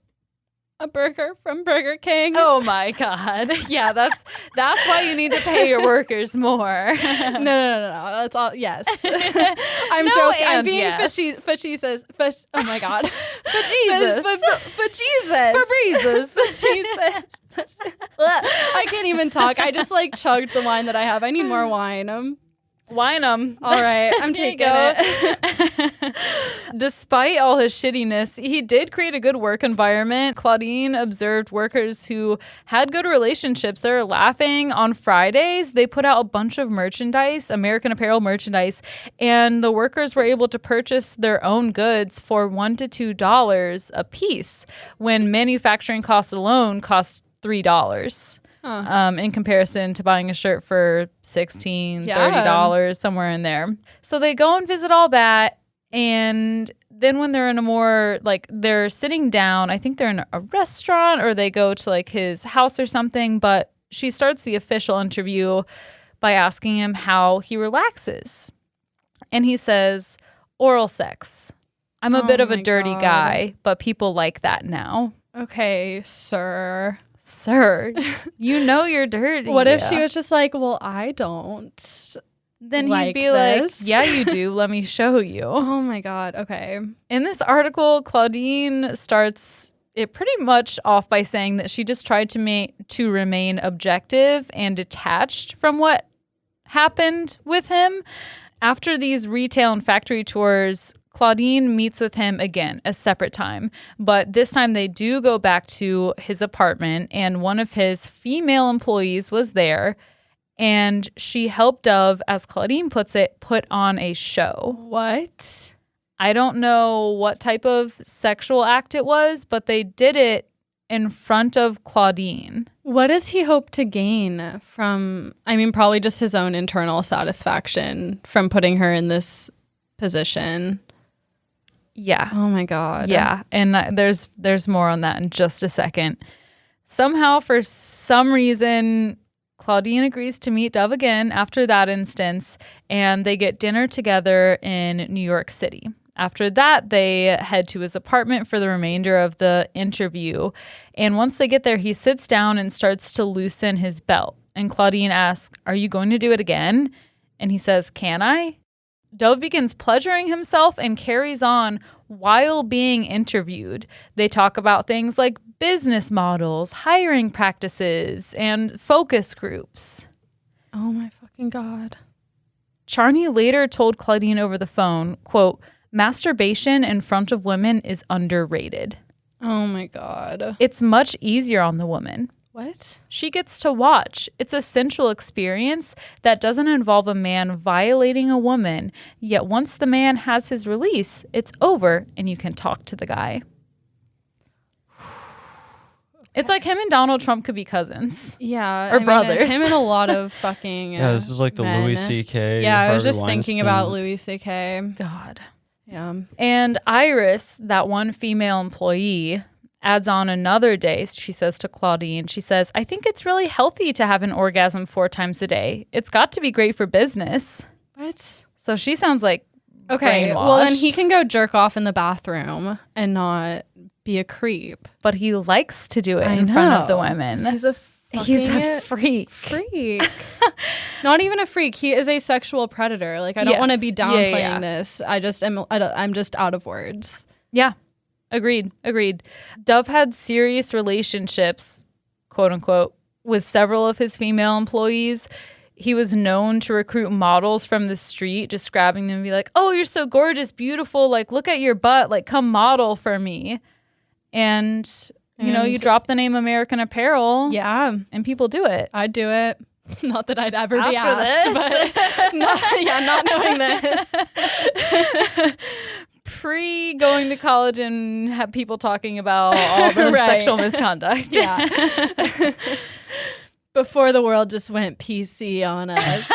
a burger from Burger King. Oh my God. Yeah, that's why you need to pay your workers more. No. That's all. Yes. I'm joking. I'm being facetious. Oh my God. Fajesus. For Jesus. I can't even talk. I just like chugged the wine that I have. I need more wine. Wine 'em. All right, I'm taking it. Despite all his shittiness, he did create a good work environment. Claudine observed workers who had good relationships. They were laughing. On Fridays, they put out a bunch of merchandise, American Apparel merchandise, and the workers were able to purchase their own goods for $1 to $2 a piece, when manufacturing costs alone cost $3. In comparison to buying a shirt for $16, $30, somewhere in there. So they go and visit all that. And then when they're in a more, like, they're sitting down, I think they're in a restaurant or they go to, like, his house or something. But she starts the official interview by asking him how he relaxes. And he says, oral sex. I'm a bit of a dirty guy, but people like that now. Okay, sir. Sir, you know you're dirty. What if she was just like, well, I don't. Then like he'd be this. like, yeah, you do. Let me show you. Oh my God. Okay. In this article, Claudine starts it pretty much off by saying that she just tried to remain objective and detached from what happened with him. After these retail and factory tours, Claudine meets with him again, a separate time. But this time they do go back to his apartment, and one of his female employees was there. And she helped Dov, as Claudine puts it, put on a show. What? I don't know what type of sexual act it was, but they did it in front of Claudine. What does he hope to gain from, I mean, probably just his own internal satisfaction from putting her in this position? Yeah. Oh my God. Yeah. And there's more on that in just a second. Somehow, for some reason, Claudine agrees to meet Dov again after that instance, and they get dinner together in New York City. After that, they head to his apartment for the remainder of the interview. And once they get there, he sits down and starts to loosen his belt. And Claudine asks, "Are you going to do it again?" And he says, "Can I?" Dov begins pleasuring himself and carries on while being interviewed. They talk about things like business models, hiring practices, and focus groups. Oh my fucking God. Charney later told Claudine over the phone, quote, "Masturbation in front of women is underrated. Oh my God. It's much easier on the woman. What? She gets to watch. It's a sensual experience that doesn't involve a man violating a woman. Yet once the man has his release, it's over and you can talk to the guy." It's like him and Donald Trump could be cousins. Yeah. Or brothers. Him and a lot of fucking Yeah, this is like the men. Louis C.K. Yeah, I was Harvey just thinking Weinstein. about Louis C.K. God. Yeah. And Iris, that one female employee, adds on another day. She says to Claudine, she says, "I think it's really healthy to have an orgasm 4 times a day. It's got to be great for business." What? So she sounds like Okay. brainwashed. Well, then he can go jerk off in the bathroom and not be a creep. But he likes to do it in front of the women. He's a freak. freak. Not even a freak. He is a sexual predator. Like, I don't want to be downplaying this. I'm just out of words. Yeah. Agreed. Dov had serious relationships, quote unquote, with several of his female employees. He was known to recruit models from the street, just grabbing them and be like, "Oh, you're so gorgeous, beautiful. Like, look at your butt. Like, come model for me." And you drop the name American Apparel. Yeah. And people do it. I'd do it. Not that I'd ever be After asked, this? but not knowing this. Pre going to college and have people talking about all the Right. sexual misconduct. Yeah. Before the world just went PC on us.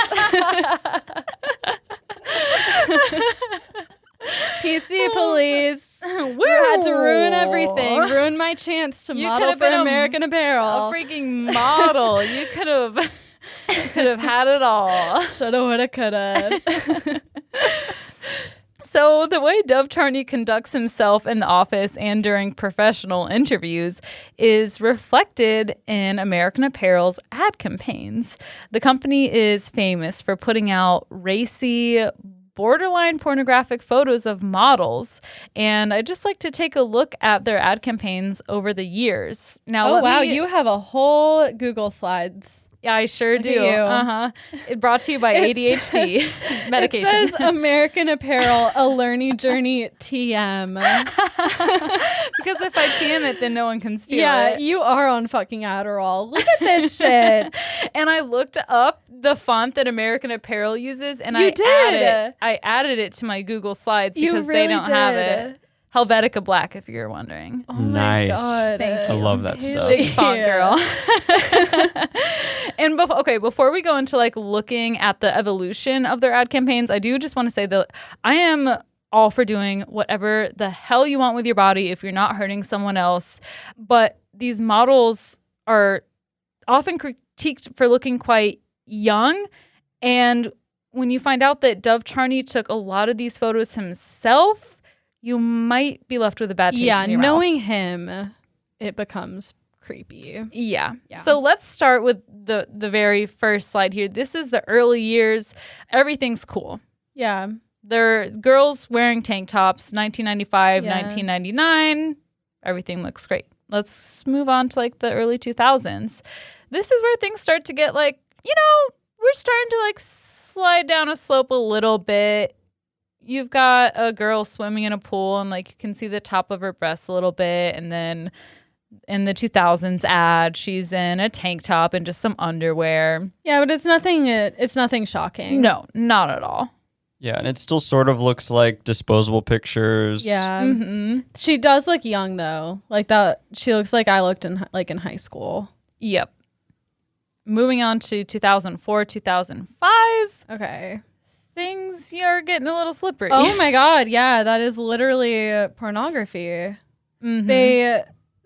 PC police. We had to ruin everything. Ruin my chance to You model could've for been American a Apparel. freaking model. You could have had it all. Shoulda, woulda, coulda. So the way Dov Charney conducts himself in the office and during professional interviews is reflected in American Apparel's ad campaigns. The company is famous for putting out racy, borderline pornographic photos of models, and I'd just like to take a look at their ad campaigns over the years. Now, Oh, wow. You have a whole Google Slides. Yeah, I sure Look do. at you. It brought to you by ADHD medication. It says American Apparel, a learning journey TM. Because if I TM it, then no one can steal Yeah, it. you are on fucking Adderall. Look at this shit. And I looked up the font that American Apparel uses, and You did. I added it to my Google Slides You because really they don't have did. it. Helvetica Black, if you're wondering. Oh Nice. my God. Thank I love that stuff. Big font Yeah. girl. And before we go into like looking at the evolution of their ad campaigns, I do just want to say that I am all for doing whatever the hell you want with your body if you're not hurting someone else. But these models are often critiqued for looking quite young. And when you find out that Dov Charney took a lot of these photos himself, you might be left with a bad taste in your mouth. Knowing him, it becomes creepy. Yeah. Yeah. So let's start with the very first slide here. This is the early years. Everything's cool. Yeah. They're girls wearing tank tops, 1995, Yeah. 1999. Everything looks great. Let's move on to like the early 2000s. This is where things start to get like, we're starting to like slide down a slope a little bit. You've got a girl swimming in a pool and like you can see the top of her breasts a little bit. And then in the 2000s ad, she's in a tank top and just some underwear. Yeah, but it's nothing shocking. No, not at all. Yeah, and it still sort of looks like disposable pictures. Yeah. Mm-hmm. She does look young though. Like that she looks like I looked in high school. Yep. Moving on to 2004, 2005. Okay. Things are getting a little slippery. Oh my God. Yeah, that is literally pornography. Mhm.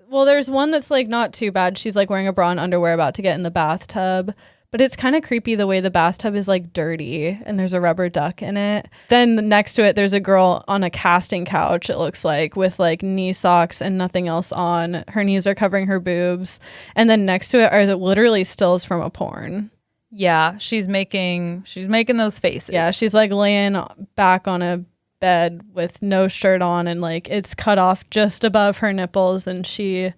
There's one that's like not too bad. She's like wearing a bra and underwear about to get in the bathtub, but it's kind of creepy the way the bathtub is like dirty and there's a rubber duck in it. Then next to it, there's a girl on a casting couch, it looks like, with like knee socks and nothing else on. Her knees are covering her boobs. And then next to it are literally stills from a porn. Yeah, she's making those faces. Yeah, she's like laying back on a bed with no shirt on and like it's cut off just above her nipples and she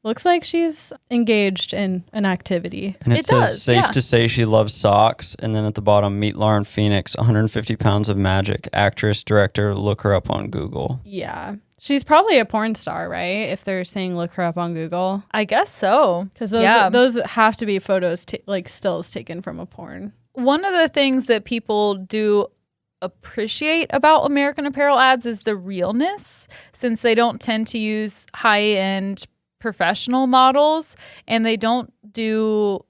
looks like she's engaged in an activity. And it It says does, safe yeah. to say she loves socks. And then at the bottom, meet Lauren Phoenix, 150 pounds of magic, actress, director. Look her up on Google. Yeah. She's probably a porn star, right? If they're saying look her up on Google. I guess so. Because Yeah. those have to be photos, like stills taken from a porn. One of the things that people do appreciate about American Apparel ads is the realness, since they don't tend to use high-end professional models and they don't do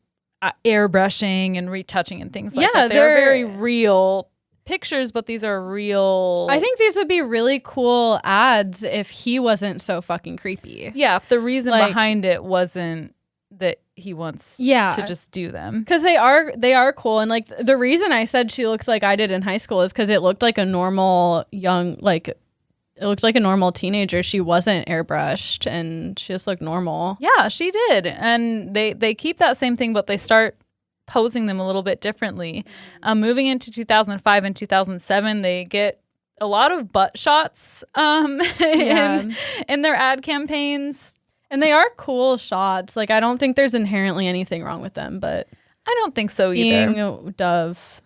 airbrushing and retouching and things like that. They're very real pictures, but these are real. I think these would be really cool ads if he wasn't so fucking creepy. Yeah, if the reason Like- behind it wasn't that he wants Yeah. to just do them. Because they are cool. And like the reason I said she looks like I did in high school is because it looked like a normal it looked like a normal teenager. She wasn't airbrushed and she just looked normal. Yeah, she did. And they keep that same thing, but they start posing them a little bit differently. Moving into 2005 and 2007, they get a lot of butt shots Yeah. in their ad campaigns. And they are cool shots. Like I don't think there's inherently anything wrong with them, but I don't think so either. being Dove.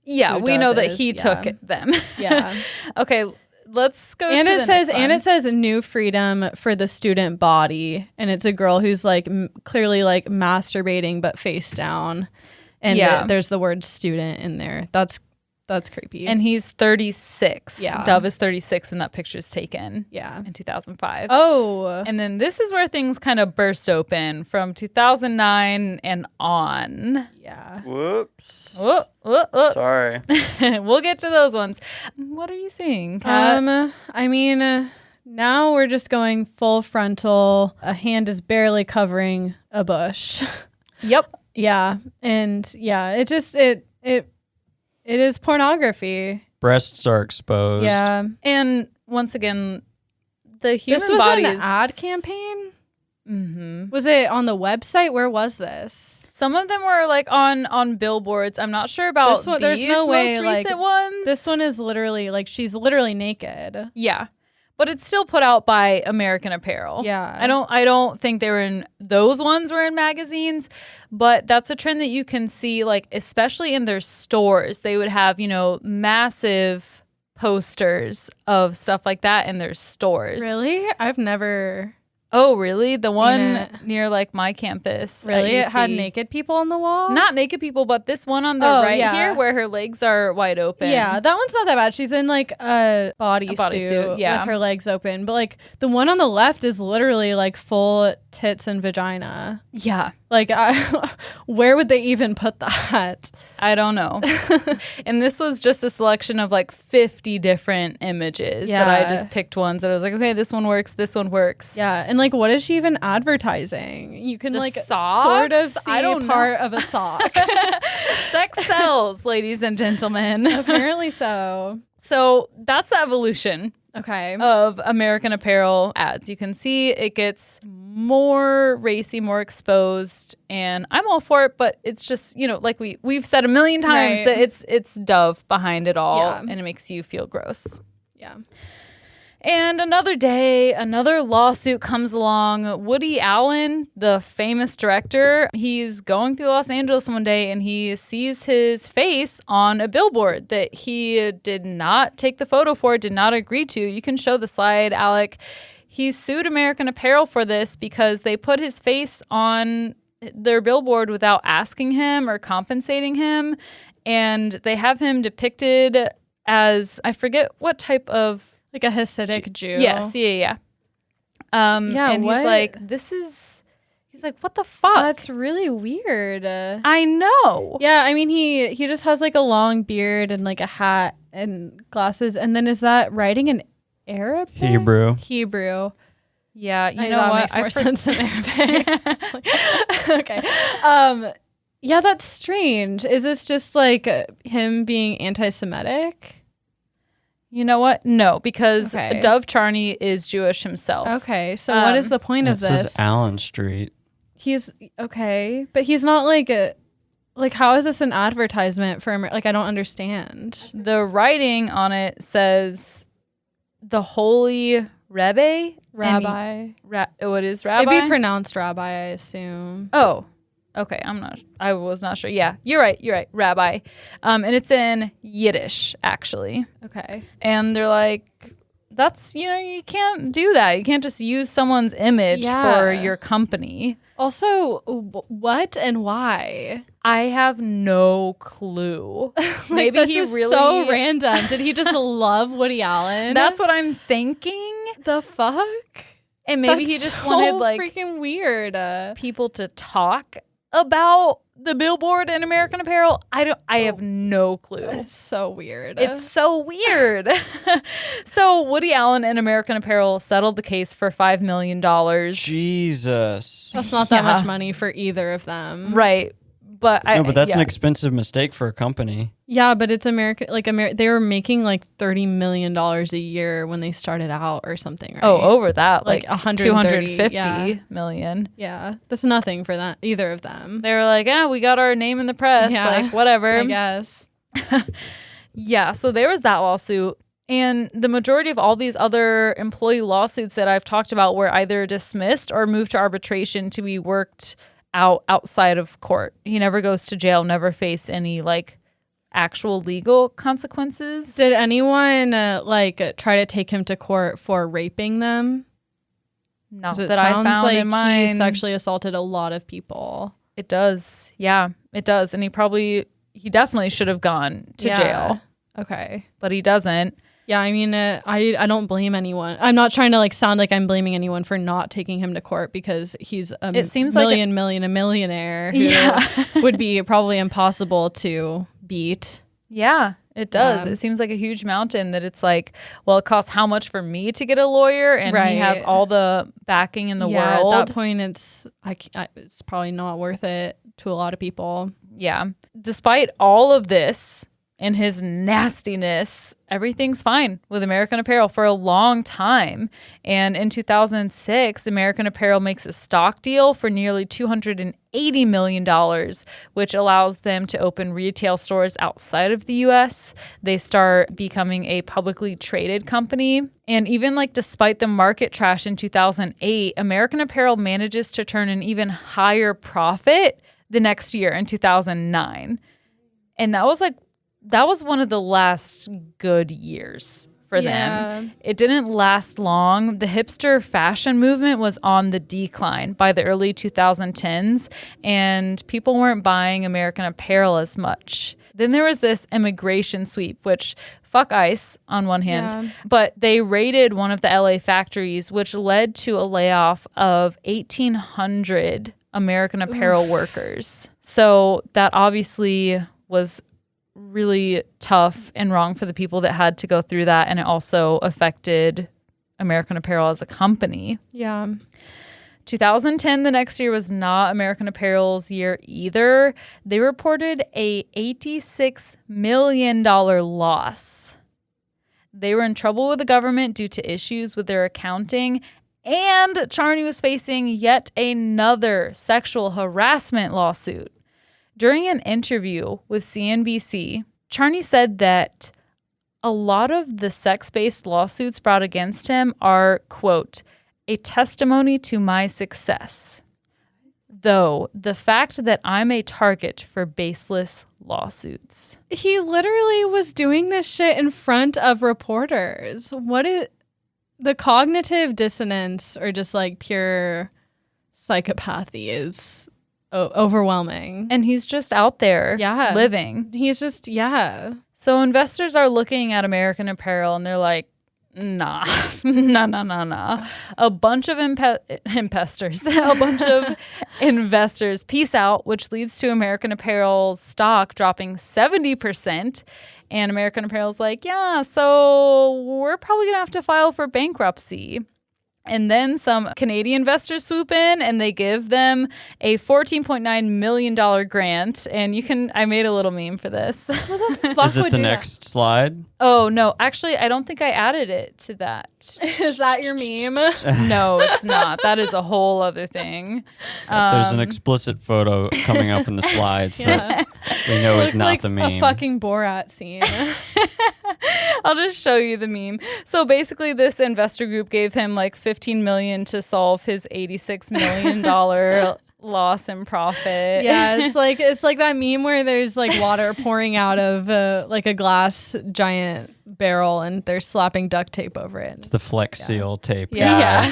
Yeah, who we know Dove that is, he yeah. took them. Yeah. Okay, let's go and to it the says next one. it says new freedom for the student body, and it's a girl who's like clearly like masturbating but face down. And Yeah. there's the word student in there. That's creepy. And he's 36. Yeah. Dov is 36 when that picture's taken. Yeah. In 2005. Oh. And then this is where things kind of burst open from 2009 and on. Yeah. Whoops. Oh. Sorry. We'll get to those ones. What are you seeing, Kat? I mean, now we're just going full frontal. A hand is barely covering a bush. Yep. Yeah. And yeah, it is pornography. Breasts are exposed. Yeah. And once again, the human This was body an is ad campaign? Mm-hmm. Was it on the website? Where was this? Some of them were like on billboards. I'm not sure about This one, these there's no way, most like, recent ones. This one is literally like she's literally naked. Yeah. But it's still put out by American Apparel. Yeah. I don't think they were in those ones were in magazines, but that's a trend that you can see, like, especially in their stores. They would have, massive posters of stuff like that in their stores. Really? I've never. Oh, really? The one it. near like my campus. at Really? It had UC. naked people on the wall? Not naked people, but this one on the Oh, right yeah. here where her legs are wide open. Yeah, that one's not that bad. She's in like a bodysuit yeah. with her legs open. But like the one on the left is literally like full tits and vagina. Yeah. Like, where would they even put that? I don't know. And this was just a selection of like 50 different images that I Yeah. just picked ones that I was like, okay, this one works. This one works. Yeah, and like, what is she even advertising? You can The like socks? sort of see I don't know. part of a sock. Sex sells, ladies and gentlemen. Apparently so. So that's the evolution Okay. of American Apparel ads. You can see it gets more racy, more exposed, and I'm all for it, but it's just, like we've said a million times Right. that it's Dove behind it all, Yeah. and it makes you feel gross. Yeah. And another day, another lawsuit comes along. Woody Allen, the famous director, he's going through Los Angeles one day and he sees his face on a billboard that he did not take the photo for, did not agree to. You can show the slide, Alec. He sued American Apparel for this because they put his face on their billboard without asking him or compensating him. And they have him depicted as, I forget what type of... Like a Hasidic Jew. Yes, yeah. Yeah, and what? he's like, what the fuck? That's really weird. I know. Yeah, I mean, he just has like a long beard and like a hat and glasses. And then is that writing in Arabic? Hebrew. Yeah, you I know that what? makes more sense than Arabic. Just like- okay. Yeah, that's strange. Is this just like him being anti-Semitic? You know what? No, because Okay. Dov Charney is Jewish himself. Okay, so what is the point of It says this? Allen Street. He's okay, but he's not like how is this an advertisement for like I don't understand. The writing on it says the Holy Rebbe? Rabbi. What is Rabbi? It'd be pronounced rabbi, I assume. Oh, okay. I was not sure. Yeah, you're right. Rabbi. And it's in Yiddish, actually. Okay. And they're like, that's, you can't do that. You can't just use someone's image Yeah. for your company. Also, what and why? I have no clue. Maybe this he is really so random. Did he just love Woody Allen? That's what I'm thinking. the fuck. And maybe That's he just so wanted like freaking weird. people to talk about the billboard in American Apparel. I have no clue. It's so weird. It's so weird. So Woody Allen and American Apparel settled the case for $5 million. Jesus. that's not that Yeah. much money for either of them. Right. But No, but that's an yeah. expensive mistake for a company. Yeah, but it's American. Like they were making like $30 million a year when they started out, or something. Right? Oh, over that, Like like 130, 250 million. yeah, that's nothing for that either of them. They were like, we got our name in the press. Yeah. Like, whatever. I guess. Yeah, so there was that lawsuit. And the majority of all these other employee lawsuits that I've talked about were either dismissed or moved to arbitration to be worked out outside of court. He never goes to jail, never faced any like actual legal consequences. Did anyone try to take him to court for raping them? Not 'Cause it that I sounds found like in mine. he sexually assaulted a lot of people. It does. Yeah. it does. And he definitely should have gone to jail. Okay. But he doesn't. Yeah, I mean, I don't blame anyone. I'm not trying to like sound like I'm blaming anyone for not taking him to court because he's a millionaire who would be probably impossible to beat. Yeah, it does. It seems like a huge mountain that it's like, well, it costs how much for me to get a lawyer, and he has all the backing in the world. At that point, it's probably not worth it to a lot of people. Yeah. Despite all of this and his nastiness, everything's fine with American Apparel for a long time. And in 2006, American Apparel makes a stock deal for nearly $280 million, which allows them to open retail stores outside of the U.S. They start becoming a publicly traded company. And even like despite the market trash in 2008, American Apparel manages to turn an even higher profit the next year in 2009. And that was one of the last good years for them. It didn't last long. The hipster fashion movement was on the decline by the early 2010s, and people weren't buying American Apparel as much. Then there was this immigration sweep, which fuck ICE on one hand, but they raided one of the LA factories, which led to a layoff of 1,800 American Apparel workers. So that obviously was really tough and wrong for the people that had to go through that, and it also affected American Apparel as a company. 2010, the next year, was not American Apparel's year either. They reported a $86 million loss. They were in trouble with the government due to issues with their accounting, and Charney was facing yet another sexual harassment lawsuit. During an interview with CNBC, Charney said that a lot of the sex-based lawsuits brought against him are, quote, a testimony to my success, though the fact that I'm a target for baseless lawsuits. He literally was doing this shit in front of reporters. What is the cognitive dissonance or just like pure psychopathy is overwhelming. And he's just out there living. He's just, So investors are looking at American Apparel and they're like, nah. A bunch of investors peace out, which leads to American Apparel's stock dropping 70%. And American Apparel's like, yeah, so we're probably going to have to file for bankruptcy. And then some Canadian investors swoop in and they give them a $14.9 million grant. And I made a little meme for this. What the fuck Is it the next slide? Oh, no. Actually, I don't think I added it to that. Is that your meme? No, it's not. That is a whole other thing. There's an explicit photo coming up in the slides that we know is not like the meme. A fucking Borat scene. I'll just show you the meme. So basically this investor group gave him like $15 million to solve his $86 million loss in profit. Yeah, it's like that meme where there's like water pouring out of like a glass giant barrel and they're slapping duct tape over it. It's the Flex Seal tape. Yeah.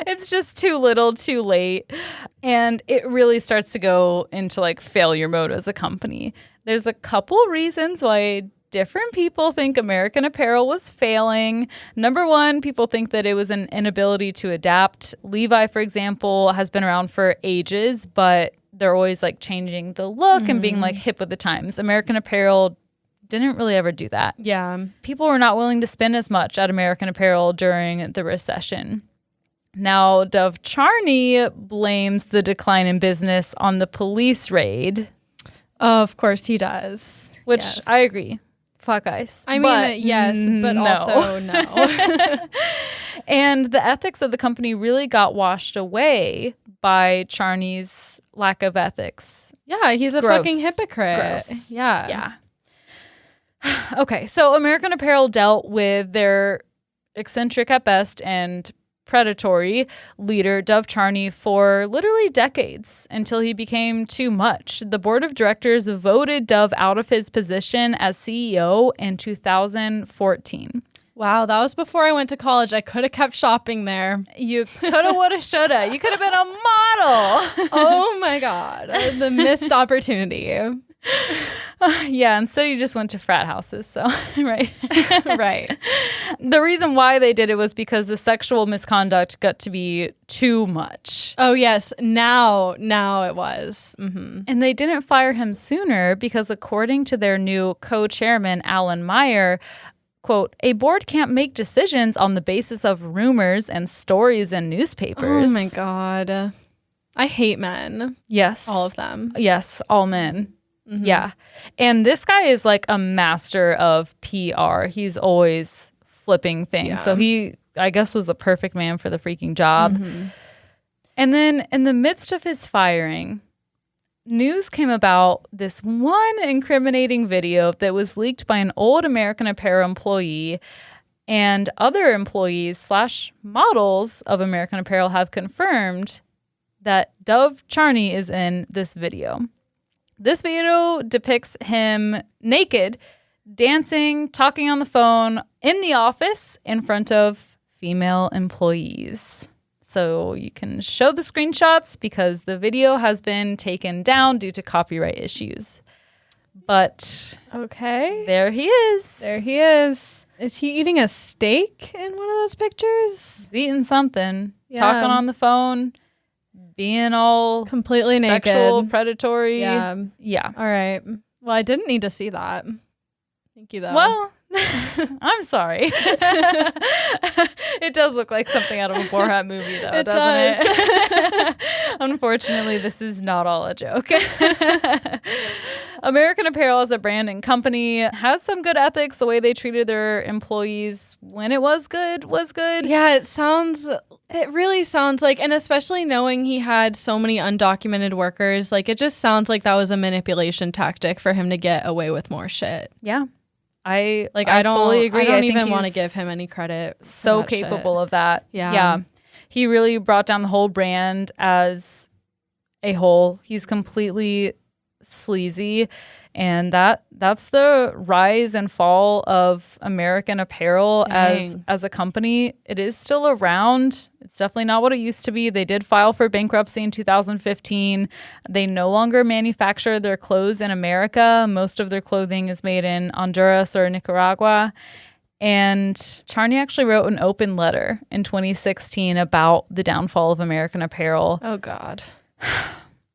It's just too little, too late. And it really starts to go into like failure mode as a company. There's a couple reasons why different people think American Apparel was failing. Number one, people think that it was an inability to adapt. Levi, for example, has been around for ages, but they're always like changing the look and being like hip with the times. American Apparel didn't really ever do that. Yeah. People were not willing to spend as much at American Apparel during the recession. Now, Dov Charney blames the decline in business on the police raid. Oh, of course he does. Which I agree. Fuck ICE. I mean, yes, but no. also no. And the ethics of the company really got washed away by Charney's lack of ethics. Yeah, he's a fucking hypocrite. Gross. Yeah. Okay, so American Apparel dealt with their eccentric at best and predatory leader Dov Charney for literally decades until he became too much. The board of directors voted Dov out of his position as CEO in 2014. Wow, that was before I went to college. I could have kept shopping there. You coulda, woulda, shoulda. You could have been a model. Oh my God. The missed opportunity. Yeah, instead you just went to frat houses. So, right. Right. The reason why they did it was because the sexual misconduct got to be too much. Oh, yes. Now it was. Mm-hmm. And they didn't fire him sooner because according to their new co-chairman, Alan Meyer, quote, a board can't make decisions on the basis of rumors and stories in newspapers. Oh my God. I hate men. Yes. All of them. Yes, all men. Mm-hmm. Yeah. And this guy is like a master of PR. He's always flipping things. Yeah. So he, I guess, was the perfect man for the freaking job. Mm-hmm. And then in the midst of his firing, news came about this one incriminating video that was leaked by an old American Apparel employee, and other employees / models of American Apparel have confirmed that Dov Charney is in this video. This video depicts him naked, dancing, talking on the phone in the office in front of female employees. So you can show the screenshots because the video has been taken down due to copyright issues. But okay, there he is. There he is. Is he eating a steak in one of those pictures? He's eating something, talking on the phone, being all completely sexual, naked, predatory. Yeah. All right. Well, I didn't need to see that. Thank you, though. Well, I'm sorry. It does look like something out of a Borat movie, though, doesn't it? Unfortunately, this is not all a joke. American Apparel as a brand and company has some good ethics. The way they treated their employees when it was good was good. Yeah, it really sounds like, and especially knowing he had so many undocumented workers, like it just sounds like that was a manipulation tactic for him to get away with more shit. Yeah. I don't fully agree. I don't even want to give him any credit. So capable of that. Yeah. He really brought down the whole brand as a whole. He's completely sleazy, and that's the rise and fall of American Apparel as a company. It is still around. It's definitely not what it used to be. They did file for bankruptcy in 2015. They no longer manufacture their clothes in America. Most of their clothing is made in Honduras or Nicaragua. And Charney actually wrote an open letter in 2016 about the downfall of American Apparel. Oh, God.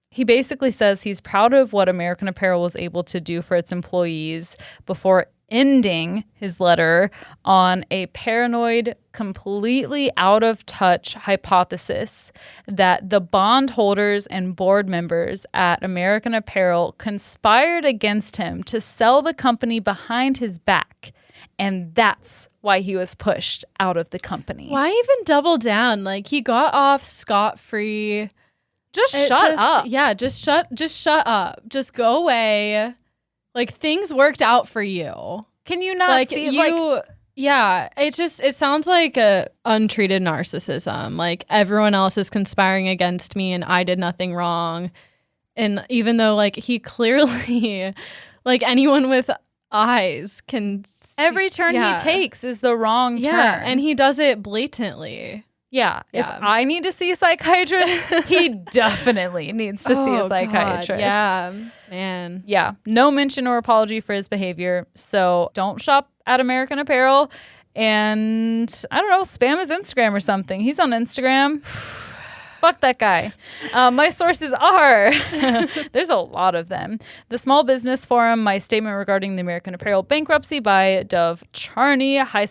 He basically says he's proud of what American Apparel was able to do for its employees before ending his letter on a paranoid, completely out of touch hypothesis that the bondholders and board members at American Apparel conspired against him to sell the company behind his back. And that's why he was pushed out of the company. Why even double down? Like, he got off scot-free. Just shut up. Yeah, just shut up. Just go away. Like, things worked out for you. Can you not see it? Yeah, it sounds like a untreated narcissism. Like, everyone else is conspiring against me and I did nothing wrong. And even though, like, he clearly, like, anyone with eyes can see, every turn he takes is the wrong turn. Yeah, and he does it blatantly. Yeah. If I need to see a psychiatrist, he definitely needs to see a psychiatrist. God. Yeah, man. Yeah. No mention or apology for his behavior. So don't shop at American Apparel. And I don't know, spam his Instagram or something. He's on Instagram. Fuck that guy. My sources are, there's a lot of them. The Small Business Forum, my statement regarding the American Apparel bankruptcy by Dov Charney, high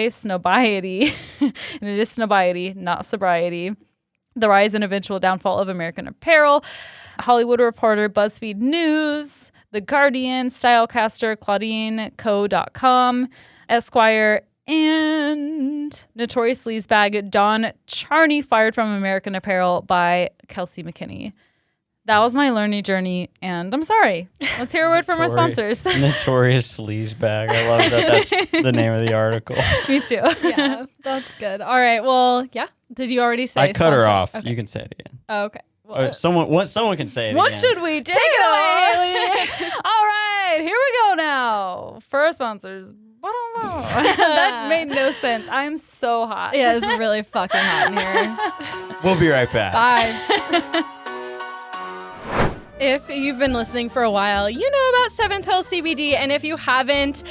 snobiety, and it is snobiety, not sobriety. The rise and eventual downfall of American Apparel, Hollywood Reporter, BuzzFeed News, The Guardian, Stylecaster, ClaudineCo.com, Esquire, and Notorious Sleazebag Don Charney fired from American Apparel by Kelsey McKinney. That was my learning journey, and I'm sorry. Let's hear a word from our sponsors. Notorious Sleazebag. I love that. That's the name of the article. Me too. Yeah, that's good. All right. Well, yeah. Did you already say I cut her off. Okay. You can say it again. Oh, okay. Well, someone can say it what again. Should we do? Take it away, Hayley. All right. Here we go now. For our sponsors. That made no sense. I'm so hot. Yeah, it's really fucking hot in here. We'll be right back. Bye. If you've been listening for a while, you know about Seventh Hill CBD, and if you haven't,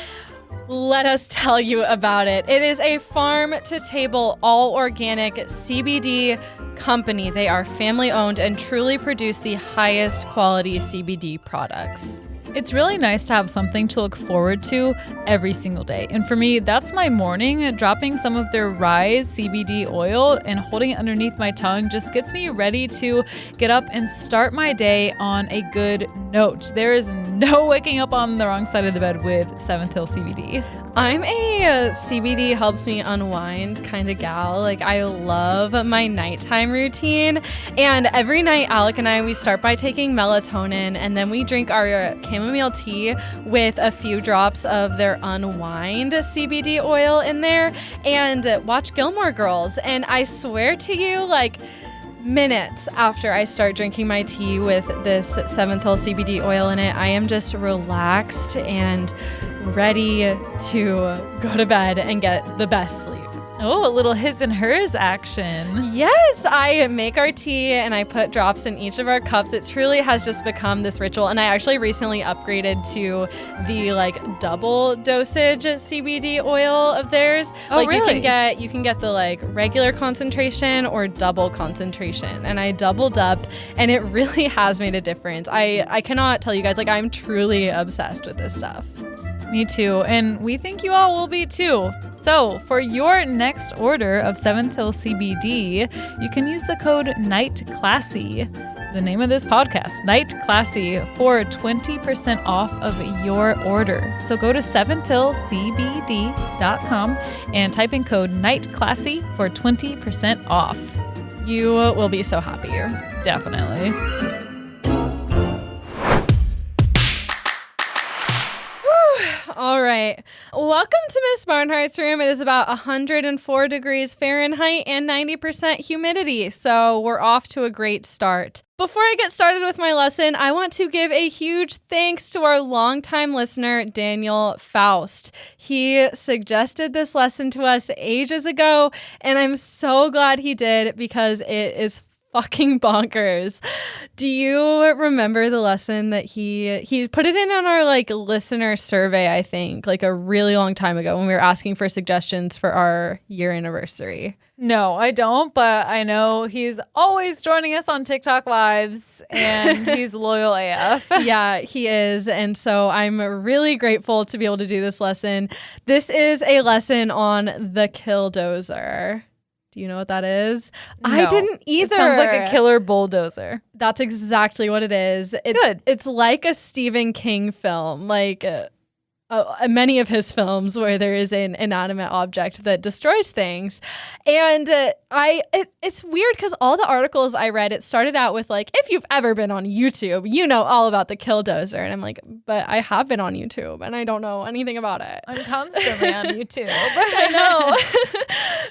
let us tell you about it. It is a farm-to-table, all-organic CBD company. They are family-owned and truly produce the highest quality CBD products. It's really nice to have something to look forward to every single day. And for me, that's my morning. Dropping some of their Rise CBD oil and holding it underneath my tongue just gets me ready to get up and start my day on a good note. There is no waking up on the wrong side of the bed with Seventh Hill CBD. I'm a CBD helps me unwind kind of gal. Like, I love my nighttime routine. And every night, Alec and I, we start by taking melatonin, and then we drink our chamomile tea with a few drops of their Unwind CBD oil in there, and watch Gilmore Girls. And I swear to you, like, minutes after I start drinking my tea with this Seventh Hill CBD oil in it, I am just relaxed and ready to go to bed and get the best sleep. Oh, a little his and hers action. Yes, I make our tea and I put drops in each of our cups. It truly has just become this ritual. And I actually recently upgraded to the like double dosage CBD oil of theirs. Oh, like really? you can get the like regular concentration or double concentration. And I doubled up and it really has made a difference. I cannot tell you guys, like, I'm truly obsessed with this stuff. Me too, and we think you all will be too. So for your next order of Seventh Hill CBD, you can use the code NIGHTCLASSY, the name of this podcast, Night Classy, for 20% off of your order. So go to seventhhillcbd.com and type in code NIGHTCLASSY for 20% off. You will be so happy. Definitely. All right. Welcome to Miss Barnhart's room. It is about 104 degrees Fahrenheit and 90% humidity, so we're off to a great start. Before I get started with my lesson, I want to give a huge thanks to our longtime listener, Daniel Faust. He suggested this lesson to us ages ago, and I'm so glad he did because it is fucking bonkers. Do you remember the lesson that he put it in on our like listener survey, I think, like a really long time ago when we were asking for suggestions for our year anniversary? No, I don't, but I know he's always joining us on TikTok lives and he's loyal AF. Yeah, he is. And so I'm really grateful to be able to do this lesson. This is a lesson on the Killdozer. Do you know what that is? No. I didn't either. It sounds like a killer bulldozer. That's exactly what it is. Good. It's like a Stephen King film, like many of his films where there is an inanimate object that destroys things. And it's weird because all the articles I read, it started out with like, if you've ever been on YouTube, you know all about the Killdozer. And I'm like, but I have been on YouTube and I don't know anything about it. I'm constantly on YouTube. I know.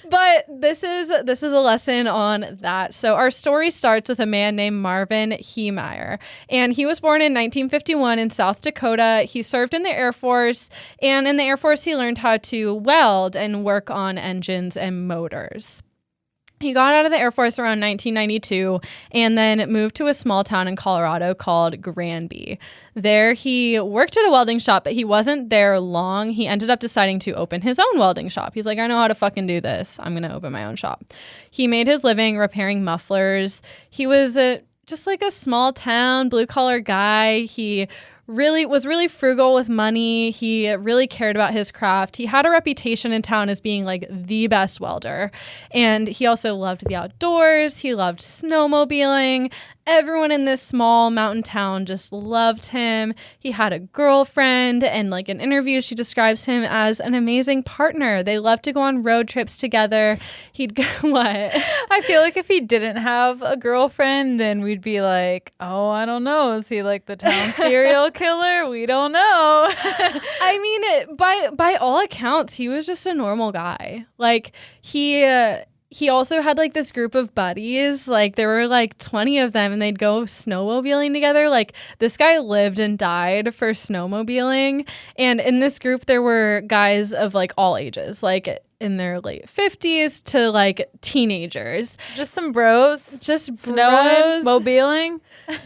But this is a lesson on that. So our story starts with a man named Marvin Heemeyer, and he was born in 1951 in South Dakota. He served in the Air Force, and in the Air Force he learned how to weld and work on engines and motors. He got out of the Air Force around 1992 and then moved to a small town in Colorado called Granby. There he worked at a welding shop, but he wasn't there long. He ended up deciding to open his own welding shop. He's like, I know how to fucking do this. I'm going to open my own shop. He made his living repairing mufflers. He was just like a small town blue collar guy. He was really frugal with money. He really cared about his craft. He had a reputation in town as being like the best welder. And he also loved the outdoors. He loved snowmobiling. Everyone in this small mountain town just loved him. He had a girlfriend, and like in interviews, she describes him as an amazing partner. They loved to go on road trips together. He'd go, what? I feel like if he didn't have a girlfriend, then we'd be like, oh, I don't know. Is he like the town serial killer? We don't know. I mean, by all accounts, he was just a normal guy. Like he he also had like this group of buddies. Like there were like 20 of them and they'd go snowmobiling together. Like this guy lived and died for snowmobiling. And in this group, there were guys of like all ages, like in their late 50s to like teenagers. Just some bros. Just snowing, bros. mobiling.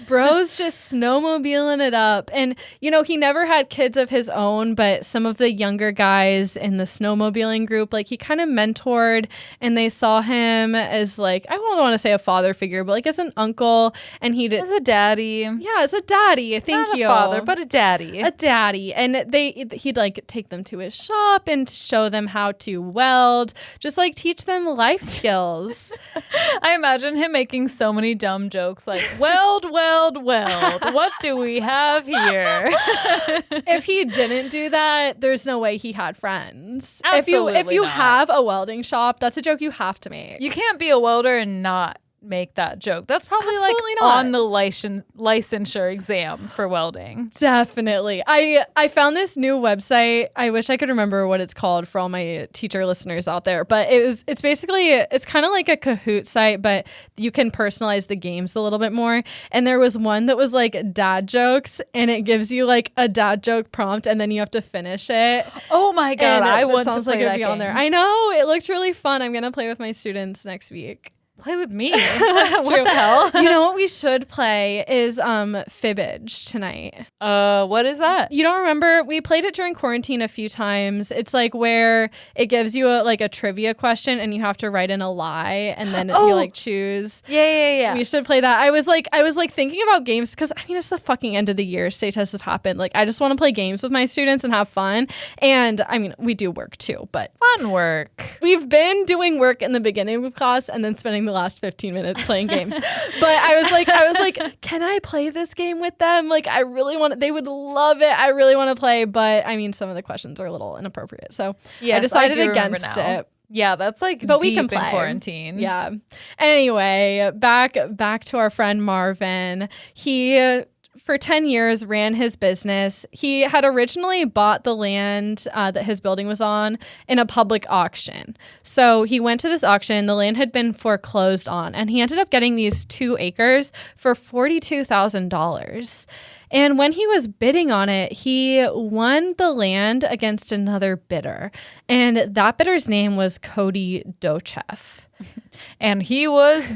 Bros just snowmobiling it up. And, you know, he never had kids of his own, but some of the younger guys in the snowmobiling group, like he kind of mentored and they saw him as like, I don't want to say a father figure, but like as an uncle. And he did. As a daddy. Yeah, as a daddy. Thank Not you. a father, but a daddy. A daddy. And he'd like take them to his shop and show them how to weld, just like teach them life skills. I imagine him making so many dumb jokes like, weld, what do we have here? If he didn't do that, there's no way he had friends. Absolutely if you not. have a welding shop, that's a joke you have to make. You can't be a welder and not make that joke. That's probably Absolutely like not. on the licensure exam for welding. Definitely. I found this new website. I wish I could remember what it's called for all my teacher listeners out there, but it's basically, it's kind of like a Kahoot site, but you can personalize the games a little bit more. And there was one that was like dad jokes, and it gives you like a dad joke prompt and then you have to finish it. Oh my God. And I it want to sounds play like it'd that be game. on there. I know. It looked really fun. I'm going to play with my students next week. Play with me. That's What true. the hell? You know what we should play is Fibbage tonight. What is that? You don't remember? We played it during quarantine a few times. It's like where it gives you a trivia question and you have to write in a lie and then you like choose. Yeah. We should play that. I was like thinking about games because I mean it's the fucking end of the year. State tests have happened. Like I just want to play games with my students and have fun. And I mean we do work too, but Fun work. we've been doing work in the beginning of class and then spending the last 15 minutes playing games. But I was like, can I play this game with them? Like I really want they would love it. I really want to play, but I mean some of the questions are a little inappropriate. So Yes, I decided do remember against now. it. Yeah, that's like But we deep can play. in quarantine. Yeah. Anyway, back to our friend Marvin. He for 10 years ran his business. He had originally bought the land that his building was on in a public auction. So he went to this auction. The land had been foreclosed on, and he ended up getting these 2 acres for $42,000. And when he was bidding on it, he won the land against another bidder. And that bidder's name was Cody Dochev. And he was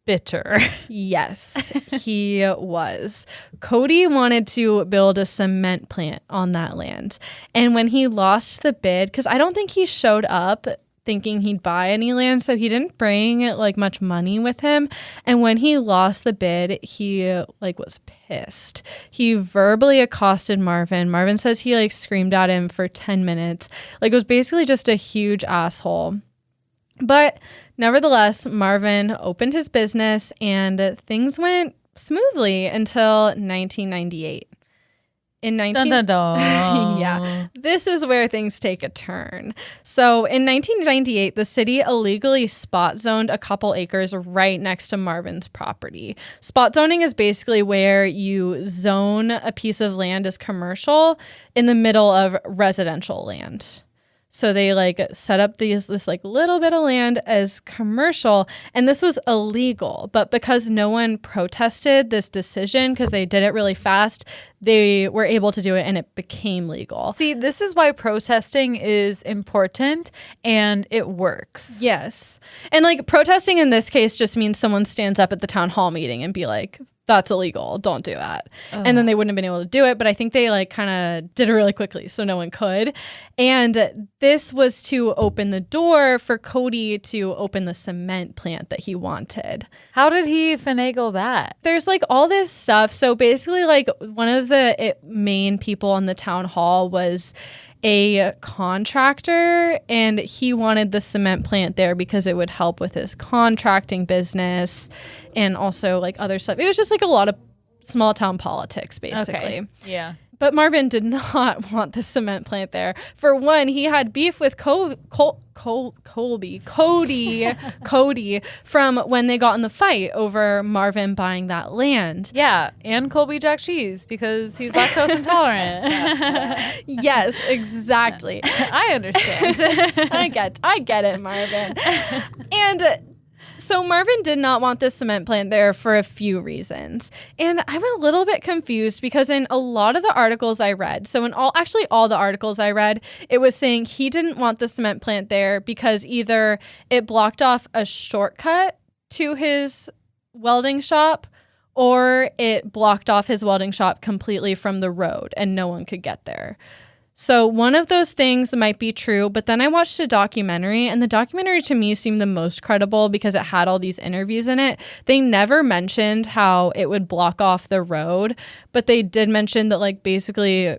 bitter. Yes, he was. Cody wanted to build a cement plant on that land. And when he lost the bid, because I don't think he showed up thinking he'd buy any land, so he didn't bring like much money with him. And when he lost the bid, he like was pissed. He verbally accosted Marvin. Marvin says he like screamed at him for 10 minutes. Like it was basically just a huge asshole. But nevertheless, Marvin opened his business and things went smoothly until 1998. Dun, dun, dun. Yeah, this is where things take a turn. So in 1998, the city illegally spot zoned a couple acres right next to Marvin's property. Spot zoning is basically where you zone a piece of land as commercial in the middle of residential land. So they like set up this like little bit of land as commercial, and this was illegal. But because no one protested this decision because they did it really fast, they were able to do it and it became legal. See, this is why protesting is important and it works. Yes. And like protesting in this case just means someone stands up at the town hall meeting and be like, that's illegal, don't do that. And then they wouldn't have been able to do it, but I think they like kind of did it really quickly so no one could. And this was to open the door for Cody to open the cement plant that he wanted. How did he finagle that? There's like all this stuff. So basically like one of the main people on the town hall was a contractor, and he wanted the cement plant there because it would help with his contracting business and also like other stuff. It was just like a lot of small town politics basically. Okay. Yeah. But Marvin did not want the cement plant there. For one, he had beef with Cody from when they got in the fight over Marvin buying that land. Yeah, and Colby Jack cheese because he's lactose intolerant. Yes, exactly. I understand. I get it, Marvin. And so Marvin did not want this cement plant there for a few reasons. And I'm a little bit confused because in a lot of the articles I read, so in all the articles I read, it was saying he didn't want the cement plant there because either it blocked off a shortcut to his welding shop or it blocked off his welding shop completely from the road and no one could get there. So one of those things might be true, but then I watched a documentary, and the documentary to me seemed the most credible because it had all these interviews in it. They never mentioned how it would block off the road, but they did mention that, like, basically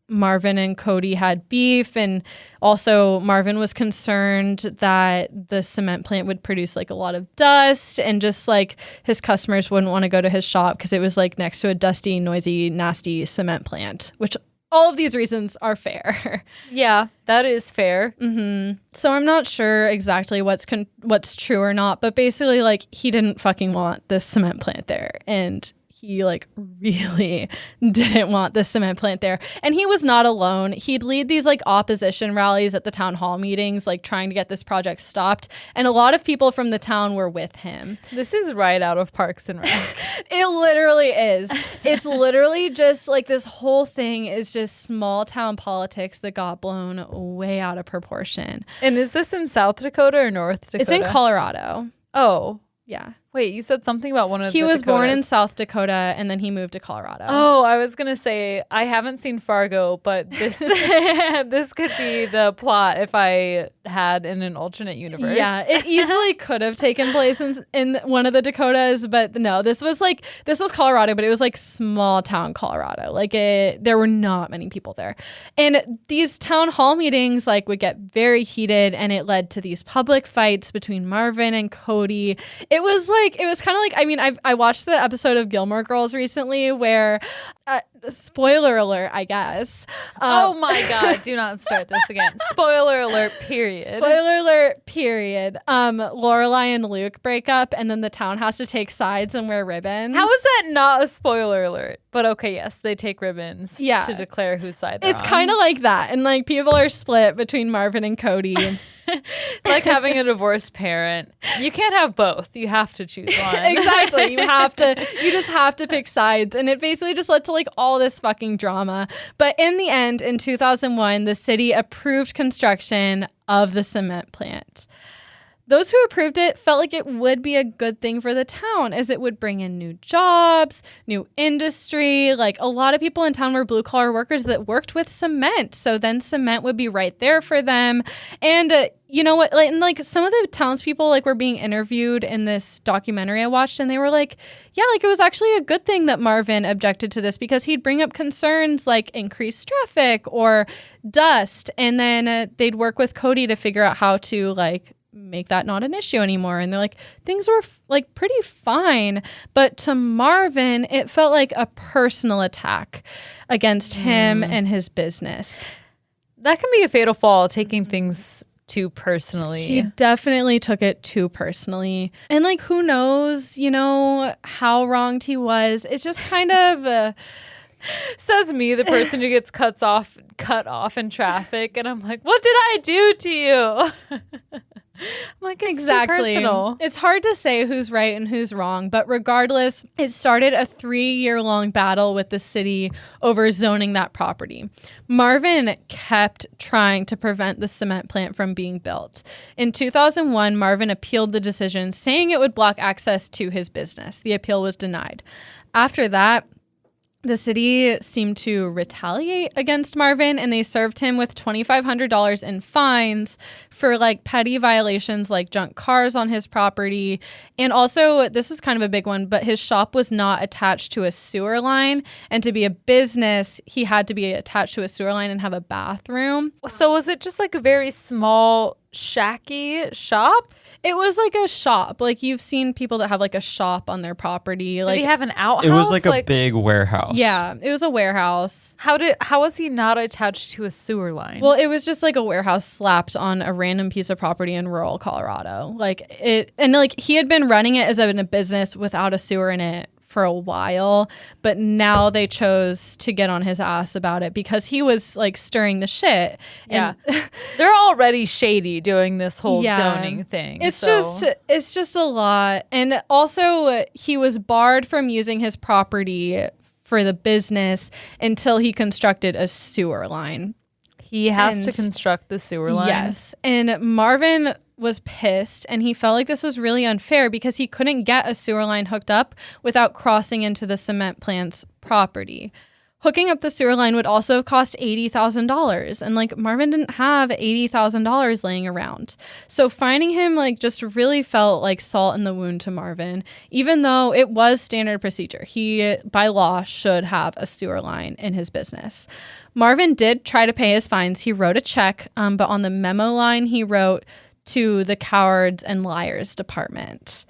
Marvin and Cody had beef, and also Marvin was concerned that the cement plant would produce like a lot of dust, and just like his customers wouldn't want to go to his shop because it was like next to a dusty, noisy, nasty cement plant, which all of these reasons are fair. Yeah, that is fair. Mm-hmm. So I'm not sure exactly what's true or not, but basically, like, he didn't fucking want this cement plant there, and he like really didn't want the cement plant there. And he was not alone. He'd lead these like opposition rallies at the town hall meetings, like trying to get this project stopped. And a lot of people from the town were with him. This is right out of Parks and Rec. It literally is. It's literally just like this whole thing is just small town politics that got blown way out of proportion. And is this in South Dakota or North Dakota? It's in Colorado. Oh. Yeah. Wait, you said something about one of the He was born in Dakotas. South Dakota, and then he moved to Colorado. Oh, I was going to say, I haven't seen Fargo, but this this could be the plot if I had in an alternate universe. Yeah, it easily could have taken place in one of the Dakotas, but no, this was Colorado, but it was like small town Colorado. Like there were not many people there. And these town hall meetings like would get very heated, and it led to these public fights between Marvin and Cody. It was kind of like, I mean, I watched the episode of Gilmore Girls recently where, spoiler alert, I guess. Oh my God, do not start this again. Spoiler alert, period. Spoiler alert, period. Lorelai and Luke break up, and then the town has to take sides and wear ribbons. How is that not a spoiler alert? But okay, yes, they take ribbons Yeah. to declare whose side they're It's on. kind of like that. And like people are split between Marvin and Cody. Like having a divorced parent. You can't have both. You have to choose one. Exactly. You just have to pick sides. And it basically just led to like all this fucking drama. But in the end, in 2001, the city approved construction of the cement plant. Those who approved it felt like it would be a good thing for the town as it would bring in new jobs, new industry. Like a lot of people in town were blue collar workers that worked with cement. So then cement would be right there for them. And you know what? Like some of the townspeople like were being interviewed in this documentary I watched, and they were like, yeah, like it was actually a good thing that Marvin objected to this because he'd bring up concerns like increased traffic or dust. And then they'd work with Cody to figure out how to like make that not an issue anymore. And they're like, things were like pretty fine. But to Marvin, it felt like a personal attack against him and his business. That can be a fatal fall, taking things too personally. He definitely took it too personally. And like, who knows, you know, how wronged he was. It's just kind of... Says me, the person who gets cut off in traffic. And I'm like, what did I do to you? I'm like, it's exactly. too personal. It's hard to say who's right and who's wrong, but regardless, it started a 3-year-long battle with the city over zoning that property. Marvin kept trying to prevent the cement plant from being built. In 2001, Marvin appealed the decision, saying it would block access to his business. The appeal was denied. After that, the city seemed to retaliate against Marvin, and they served him with $2,500 in fines for like petty violations like junk cars on his property. And also, this was kind of a big one, but his shop was not attached to a sewer line. And to be a business, he had to be attached to a sewer line and have a bathroom. So was it just like a very small, shacky shop? It was like a shop. Like you've seen people that have like a shop on their property. Like did he have an outhouse? It was like a big warehouse. Yeah, it was a warehouse. How was he not attached to a sewer line? Well, it was just like a warehouse slapped on a random piece of property in rural Colorado. Like he had been running it as a business without a sewer in it for a while, but now they chose to get on his ass about it because he was like stirring the shit. Yeah. They're already shady doing this whole Yeah. zoning thing. It's just a lot. And also he was barred from using his property for the business until he constructed a sewer line. He has to construct the sewer line. Yes. And Marvin was pissed and he felt like this was really unfair because he couldn't get a sewer line hooked up without crossing into the cement plant's property. Hooking up the sewer line would also cost $80,000. And like Marvin didn't have $80,000 laying around. So finding him like just really felt like salt in the wound to Marvin, even though it was standard procedure. He, by law, should have a sewer line in his business. Marvin did try to pay his fines. He wrote a check, but on the memo line, he wrote to the Cowards and Liars Department.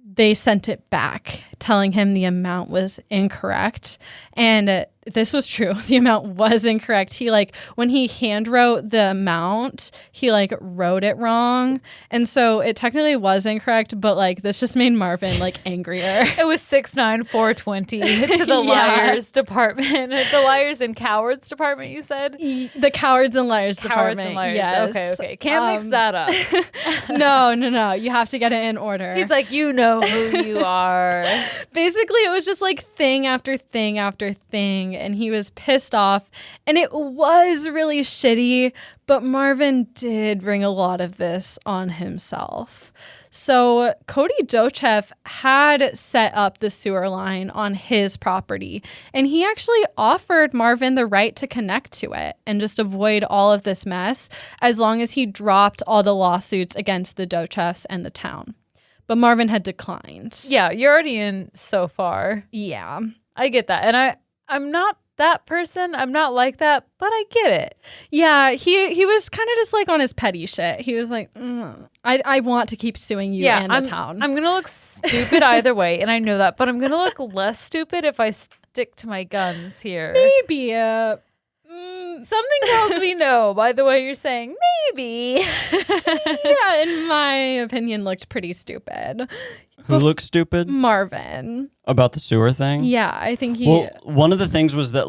They sent it back, telling him the amount was incorrect. And this was true. The amount was incorrect. He when he hand wrote the amount, he wrote it wrong. And so it technically was incorrect, but this just made Marvin angrier. It was 69420 to the Liars Department. The Liars and Cowards Department, you said? The Cowards and Liars Department. Cowards and Liars. Yes. Okay. Can't mix that up. No. You have to get it in order. He's like, you know who you are. Basically, it was just thing after thing after thing. And he was pissed off. And it was really shitty. But Marvin did bring a lot of this on himself. So Cody Dochev had set up the sewer line on his property. And he actually offered Marvin the right to connect to it and just avoid all of this mess as long as he dropped all the lawsuits against the Dochevs and the town. But Marvin had declined. Yeah, you're already in so far. Yeah. I get that. And I'm not that person. I'm not like that, but I get it. Yeah, he was kind of just on his petty shit. He was like, I want to keep suing you and the town. I'm going to look stupid either way, and I know that, but I'm going to look less stupid if I stick to my guns here. Maybe. Something tells me no, by the way you're saying maybe. Yeah, in my opinion, looked pretty stupid. Who looked stupid? Marvin. About the sewer thing? Yeah, I think he... Well, one of the things was that,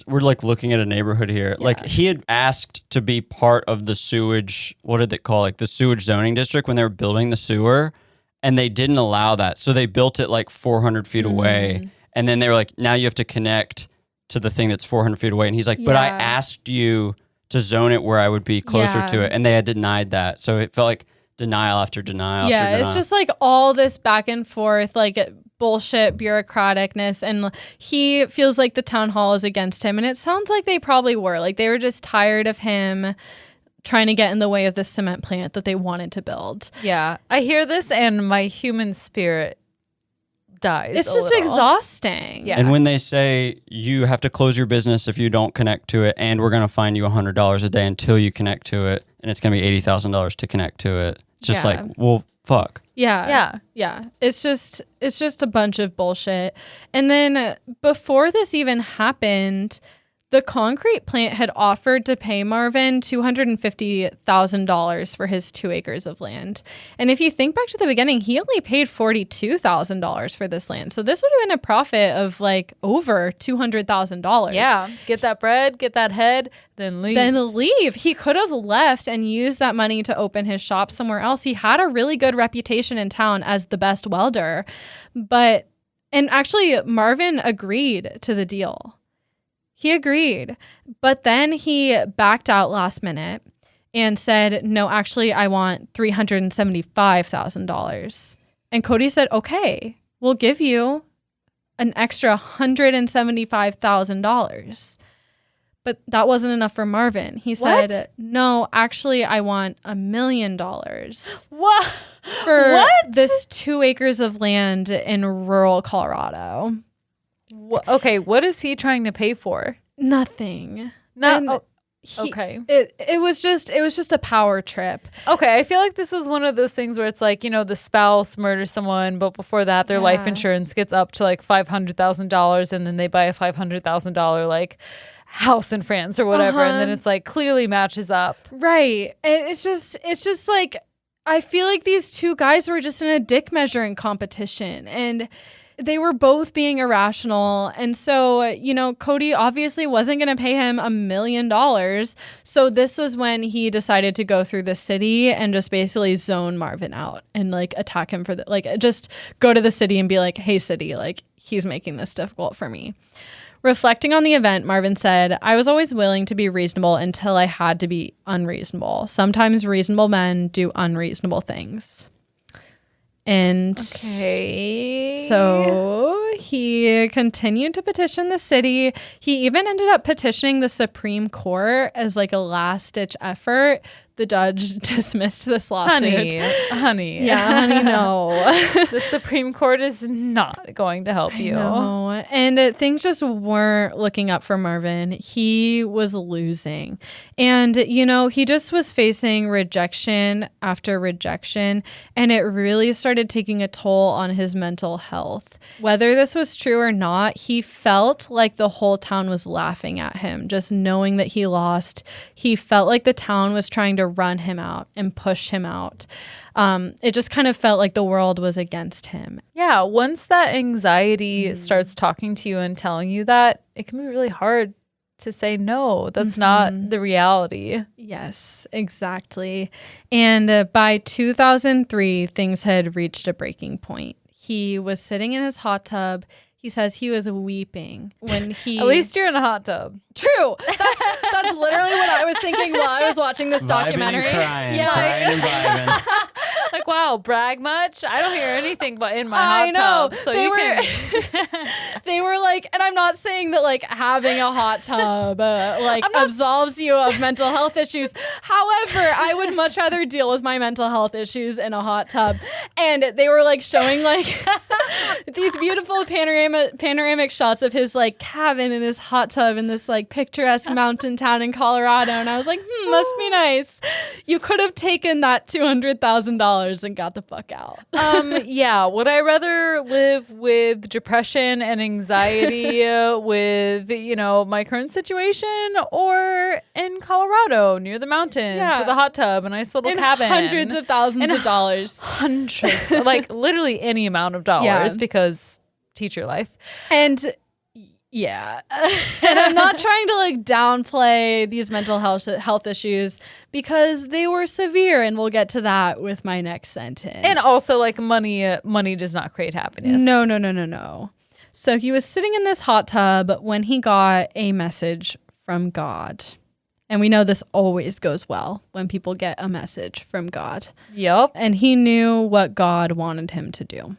we're looking at a neighborhood here. Yeah. He had asked to be part of the sewage, what did they call it? The sewage zoning district when they were building the sewer, and they didn't allow that. So they built it 400 feet away, and then they were like, now you have to connect to the thing that's 400 feet away. And he's like, but I asked you to zone it where I would be closer to it, and they had denied that. So it felt like denial after denial after denial. It's just all this back and forth, bullshit bureaucraticness, and he feels like the town hall is against him, and it sounds like they probably were. They were just tired of him trying to get in the way of this cement plant that they wanted to build. Yeah, I hear this and my human spirit dies. It's just exhausting. Yeah. And when they say you have to close your business if you don't connect to it, and we're going to fine you $100 a day until you connect to it, and it's going to be $80,000 to connect to it. It's just well, fuck. Yeah. It's just a bunch of bullshit. And then before this even happened, the concrete plant had offered to pay Marvin $250,000 for his 2 acres of land. And if you think back to the beginning, he only paid $42,000 for this land. So this would have been a profit of over $200,000. Yeah. Get that bread, get that head, then leave. He could have left and used that money to open his shop somewhere else. He had a really good reputation in town as the best welder. And actually, Marvin agreed to the deal. He agreed, but then he backed out last minute and said, no, actually, I want $375,000. And Cody said, okay, we'll give you an extra $175,000. But that wasn't enough for Marvin. He said, no, actually, I want $1 million. What? For this 2 acres of land in rural Colorado. Okay, what is he trying to pay for? Nothing. Okay. It was just a power trip. Okay, I feel like this was one of those things where it's like, the spouse murders someone, but before that their life insurance gets up to like $500,000 and then they buy a $500,000 like house in France or whatever, and then it's like clearly matches up. Right. It's just like I feel like these 2 guys were just in a dick measuring competition, and they were both being irrational. And so, Cody obviously wasn't going to pay him $1 million. So this was when he decided to go through the city and just basically zone Marvin out and like attack him for just go to the city and be like, hey, city, like he's making this difficult for me. Reflecting on the event, Marvin said, I was always willing to be reasonable until I had to be unreasonable. Sometimes reasonable men do unreasonable things. And so he continued to petition the city. He even ended up petitioning the Supreme Court as like a last-ditch effort. The judge dismissed this lawsuit. Honey. Yeah, honey, no. The Supreme Court is not going to help you. No. And things just weren't looking up for Marvin. He was losing. And, he just was facing rejection after rejection. And it really started taking a toll on his mental health. Whether this was true or not, he felt like the whole town was laughing at him. Just knowing that he lost, he felt like the town was trying to run him out and push him out. It just kind of felt like the world was against him. Yeah, once that anxiety starts talking to you and telling you that, it can be really hard to say no. That's not the reality. Yes, exactly. And by 2003, things had reached a breaking point. He was sitting in his hot tub. He says he was weeping when he... At least you're in a hot tub. True. That's literally what I was thinking while I was watching this documentary. Vibing and crying and vibing. Like, wow, brag much? I don't hear anything but in my hot tub. So they were like, and I'm not saying that like having a hot tub absolves you of mental health issues. However, I would much rather deal with my mental health issues in a hot tub. And they were like showing like these beautiful panoramic shots of his like cabin in his hot tub in this like picturesque mountain town in Colorado. And I was like, must be nice. You could have taken that $200,000 and got the fuck out. Yeah. Would I rather live with depression and anxiety with, my current situation, or in Colorado near the mountains with a hot tub, a nice little cabin? Hundreds of thousands of dollars. Hundreds. Like literally any amount of dollars because teach your life. And yeah. And I'm not trying to like downplay these mental health issues because they were severe, and we'll get to that with my next sentence. And also like money does not create happiness. No. So he was sitting in this hot tub when he got a message from God. And we know this always goes well when people get a message from God. Yep. And he knew what God wanted him to do.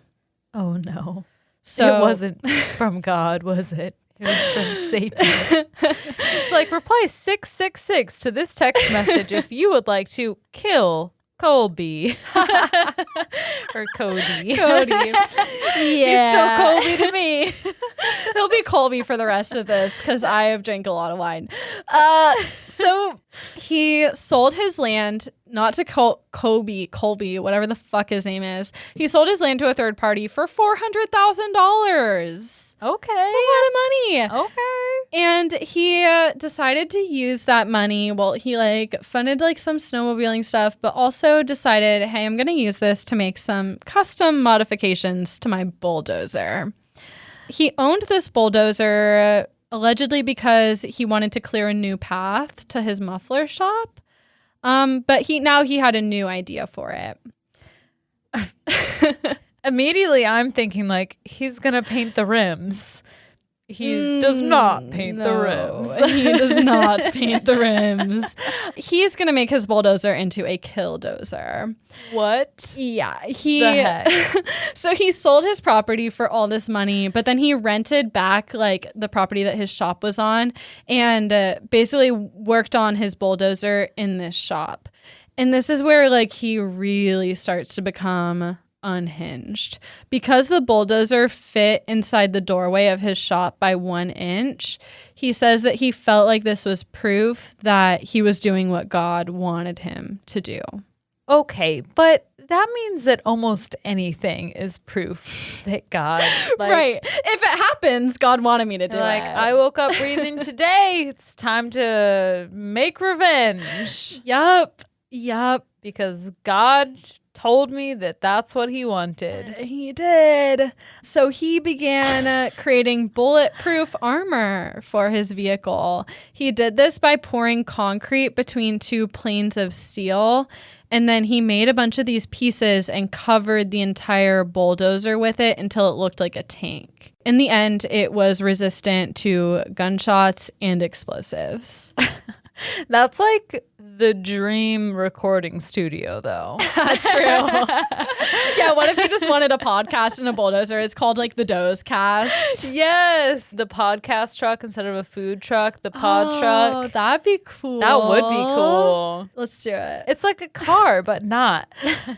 Oh no. So it wasn't from God, was it? It was from Satan. It's like, reply 666 to this text message if you would like to kill Colby. Or Cody. Yeah. He's still Colby to me. He'll be Colby for the rest of this because I have drank a lot of wine. So he sold his land, not to Colby, whatever the fuck his name is. He sold his land to a third party for $400,000. Okay. It's a lot of money. Okay. And he decided to use that money. Well, he funded some snowmobiling stuff, but also decided, hey, I'm going to use this to make some custom modifications to my bulldozer. He owned this bulldozer allegedly because he wanted to clear a new path to his muffler shop. But he had a new idea for it. Immediately, I'm thinking he's going to paint the rims. He does not paint the No, rims. He does not paint the rims. He's going to make his bulldozer into a killdozer. What? Yeah. The heck? So he sold his property for all this money, but then he rented back like the property that his shop was on and basically worked on his bulldozer in this shop. And this is where like he really starts to become unhinged because the bulldozer fit inside the doorway of his shop by 1 inch. He says that he felt like this was proof that he was doing what God wanted him to do. Okay, but that means that almost anything is proof that God, right. If it happens, God wanted me to do it. I woke up breathing today. It's time to make revenge. Yup. Because God told me that that's what he wanted. He did. So he began creating bulletproof armor for his vehicle. He did this by pouring concrete between 2 planes of steel. And then he made a bunch of these pieces and covered the entire bulldozer with it until it looked like a tank. In the end, it was resistant to gunshots and explosives. That's like the dream recording studio, though. True. Yeah, what if you just wanted a podcast and a bulldozer? It's called like the Dozecast. Yes, the podcast truck instead of a food truck, the pod truck. Oh, that'd be cool. That would be cool. Let's do it. It's like a car, but not.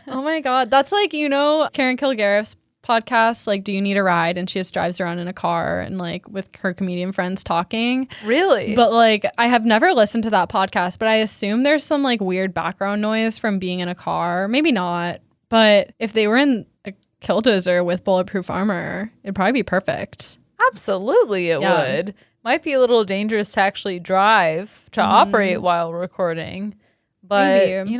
Oh my God. That's like, Karen Kilgariff's podcast, like Do You Need a Ride? And she just drives around in a car and like with her comedian friends talking. Really? But like I have never listened to that podcast, but I assume there's some like weird background noise from being in a car. Maybe not. But if they were in a killdozer with bulletproof armor, it'd probably be perfect. Absolutely it would. Might be a little dangerous to actually drive, to operate while recording. But, Maybe.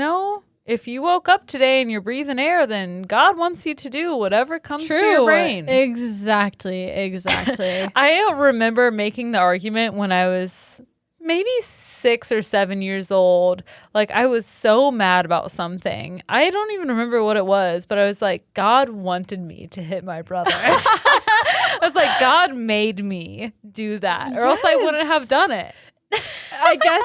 If you woke up today and you're breathing air, then God wants you to do whatever comes to your brain. Exactly. I remember making the argument when I was maybe 6 or 7 years old. Like, I was so mad about something. I don't even remember what it was, but I was like, God wanted me to hit my brother. I was like, God made me do that, or else I wouldn't have done it. I guess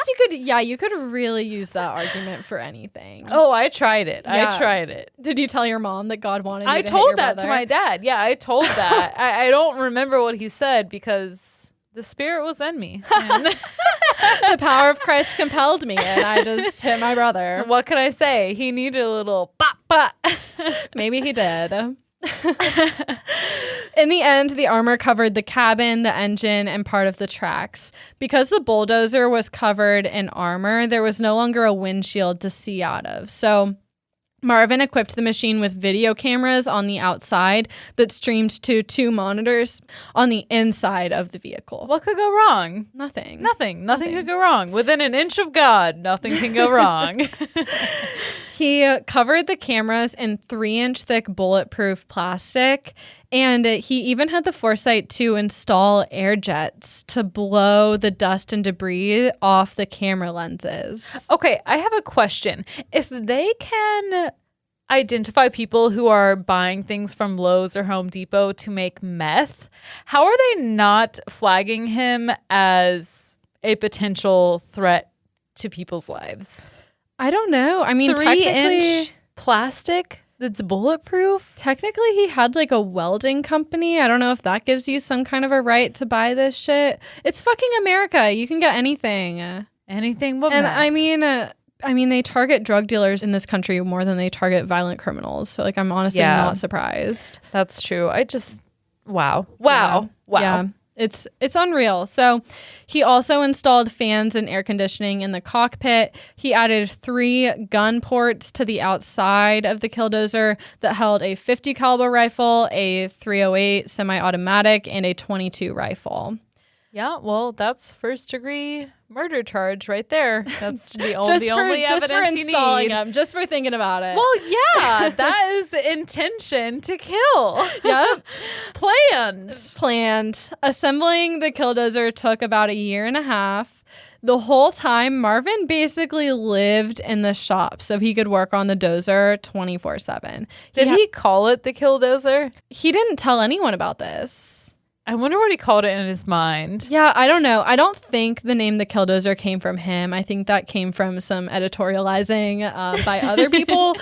you could really use that argument for anything. Oh, I tried it. Yeah. I tried it. Did you tell your mom that God wanted you I to hit told your that brother? to my dad. Yeah, I told that. I don't remember what he said because the spirit was in me. And The power of Christ compelled me, and I just hit my brother. what can I say? He needed a little pop, pop. Maybe he did. In the end, the armor covered the cabin, the engine, and part of the tracks. Because the bulldozer was covered in armor, there was no longer a windshield to see out of. So Marvin equipped the machine with video cameras on the outside that streamed to 2 monitors on the inside of the vehicle. What could go wrong? Nothing. Nothing could go wrong. Within an inch of God, nothing can go wrong. He covered the cameras in 3-inch thick bulletproof plastic, and he even had the foresight to install air jets to blow the dust and debris off the camera lenses. Okay, I have a question. If they can identify people who are buying things from Lowe's or Home Depot to make meth, how are they not flagging him as a potential threat to people's lives? I don't know. I mean, 3-inch plastic that's bulletproof? Technically, he had like a welding company. I don't know if that gives you some kind of a right to buy this shit. It's fucking America. You can get anything. Anything but And meth. I mean, they target drug dealers in this country more than they target violent criminals. So, like, I'm honestly not surprised. That's true. Wow. Yeah. It's unreal. So he also installed fans and air conditioning in the cockpit. He added 3 gun ports to the outside of the killdozer that held a .50 caliber rifle, a .308 semi-automatic, and a .22 rifle. Yeah, well, that's first-degree murder charge right there. That's the only evidence just for installing you need. them, just for thinking about it. Well, yeah, that is the intention to kill. Yep. Planned. Assembling the killdozer took about 1.5 years. The whole time, Marvin basically lived in the shop so he could work on the dozer 24/7. Did he call it the Killdozer? He didn't tell anyone about this. I wonder what he called it in his mind. Yeah, I don't know. I don't think the name the Killdozer came from him. I think that came from some editorializing by other people.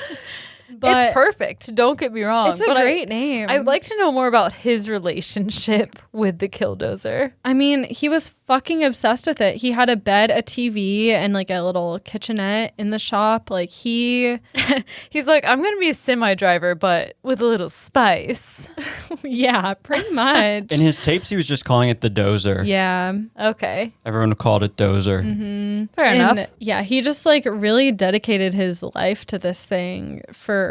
But it's perfect. Don't get me wrong. It's a great name. I'd like to know more about his relationship with the Killdozer. I mean, he was fucking obsessed with it. He had a bed, a TV, and like a little kitchenette in the shop. Like he's like, I'm going to be a semi-driver, but with a little spice. Yeah, pretty much. In his tapes, he was just calling it the Dozer. Yeah. Okay. Everyone called it Dozer. Mm-hmm. Fair enough. Yeah, he just like really dedicated his life to this thing for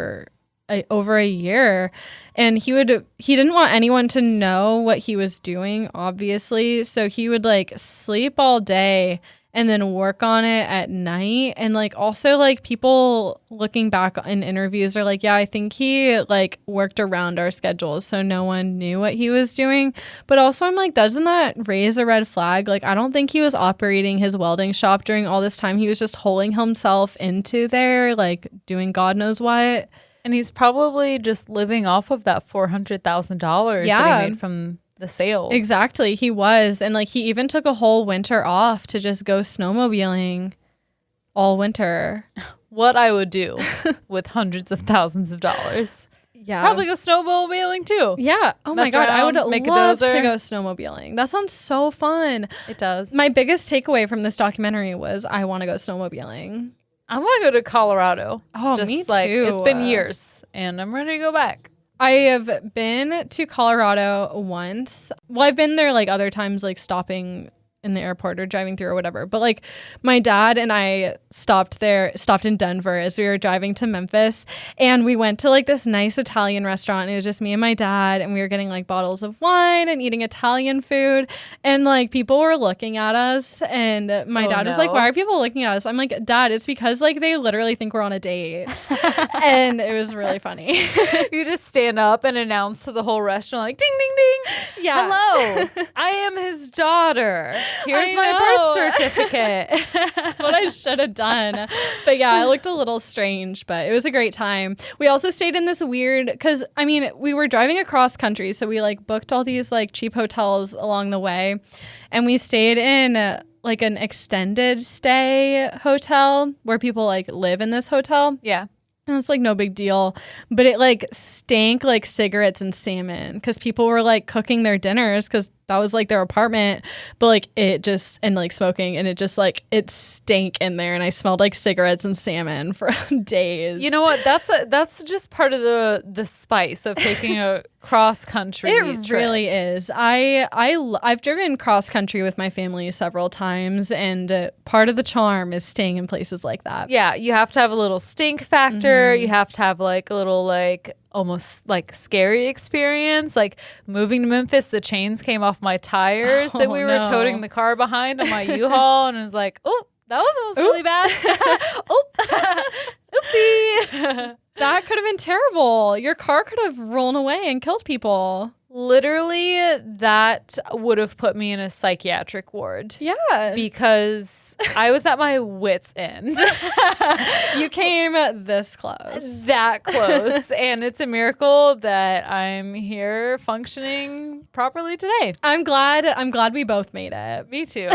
over a year, and he didn't want anyone to know what he was doing, obviously, so he would like sleep all day and then work on it at night. And like also like people looking back in interviews are like, yeah, I think he like worked around our schedules so no one knew what he was doing. But also I'm like, doesn't that raise a red flag? Like I don't think he was operating his welding shop during all this time. He was just holding himself into there, like doing God knows what. And he's probably just living off of that $400,000 that he made from the sales. Exactly. He was. And like he even took a whole winter off to just go snowmobiling all winter. What I would do with hundreds of thousands of dollars. Yeah. Probably go snowmobiling too. Yeah. Oh my Mess God. I would around, make a love dozer. to go snowmobiling. That sounds so fun. It does. My biggest takeaway from this documentary was I want to go snowmobiling. I want to go to Colorado. Oh, Just me like, too. It's been years and I'm ready to go back. I have been to Colorado once. Well, I've been there like other times, like stopping in the airport or driving through or whatever. But like my dad and I stopped in Denver as we were driving to Memphis, and we went to like this nice Italian restaurant. It was just me and my dad, and we were getting like bottles of wine and eating Italian food, and like people were looking at us, and my dad was like, why are people looking at us? I'm like, Dad, it's because like they literally think we're on a date. And it was really funny. You just stand up and announce to the whole restaurant like, ding, ding, ding. Yeah. Hello, I am his daughter. Here's my birth certificate. That's what I should have done. But yeah, I looked a little strange, but it was a great time. We also stayed in this weird, because I mean, we were driving across country, so we like booked all these like cheap hotels along the way, and we stayed in like an extended stay hotel where people like live in this hotel. Yeah. And it's like no big deal, but it like stank like cigarettes and salmon because people were like cooking their dinners because that was like their apartment, but like it just, and like smoking, and it just like it stank in there, and I smelled like cigarettes and salmon for days. You know what? That's just part of the spice of taking a cross country. It really is. I've driven cross country with my family several times, and part of the charm is staying in places like that. Yeah, you have to have a little stink factor. You have to have like a little like almost like scary experience. Like moving to Memphis, the chains came off my tires that we were toting the car behind on my U-Haul, and it was like, oh, that was almost really bad. Oopsie. That could have been terrible. Your car could have rolled away and killed people. Literally, that would have put me in a psychiatric ward. Yeah. Because I was at my wit's end. You came this close. That close. And it's a miracle that I'm here functioning properly today. I'm glad we both made it. Me too.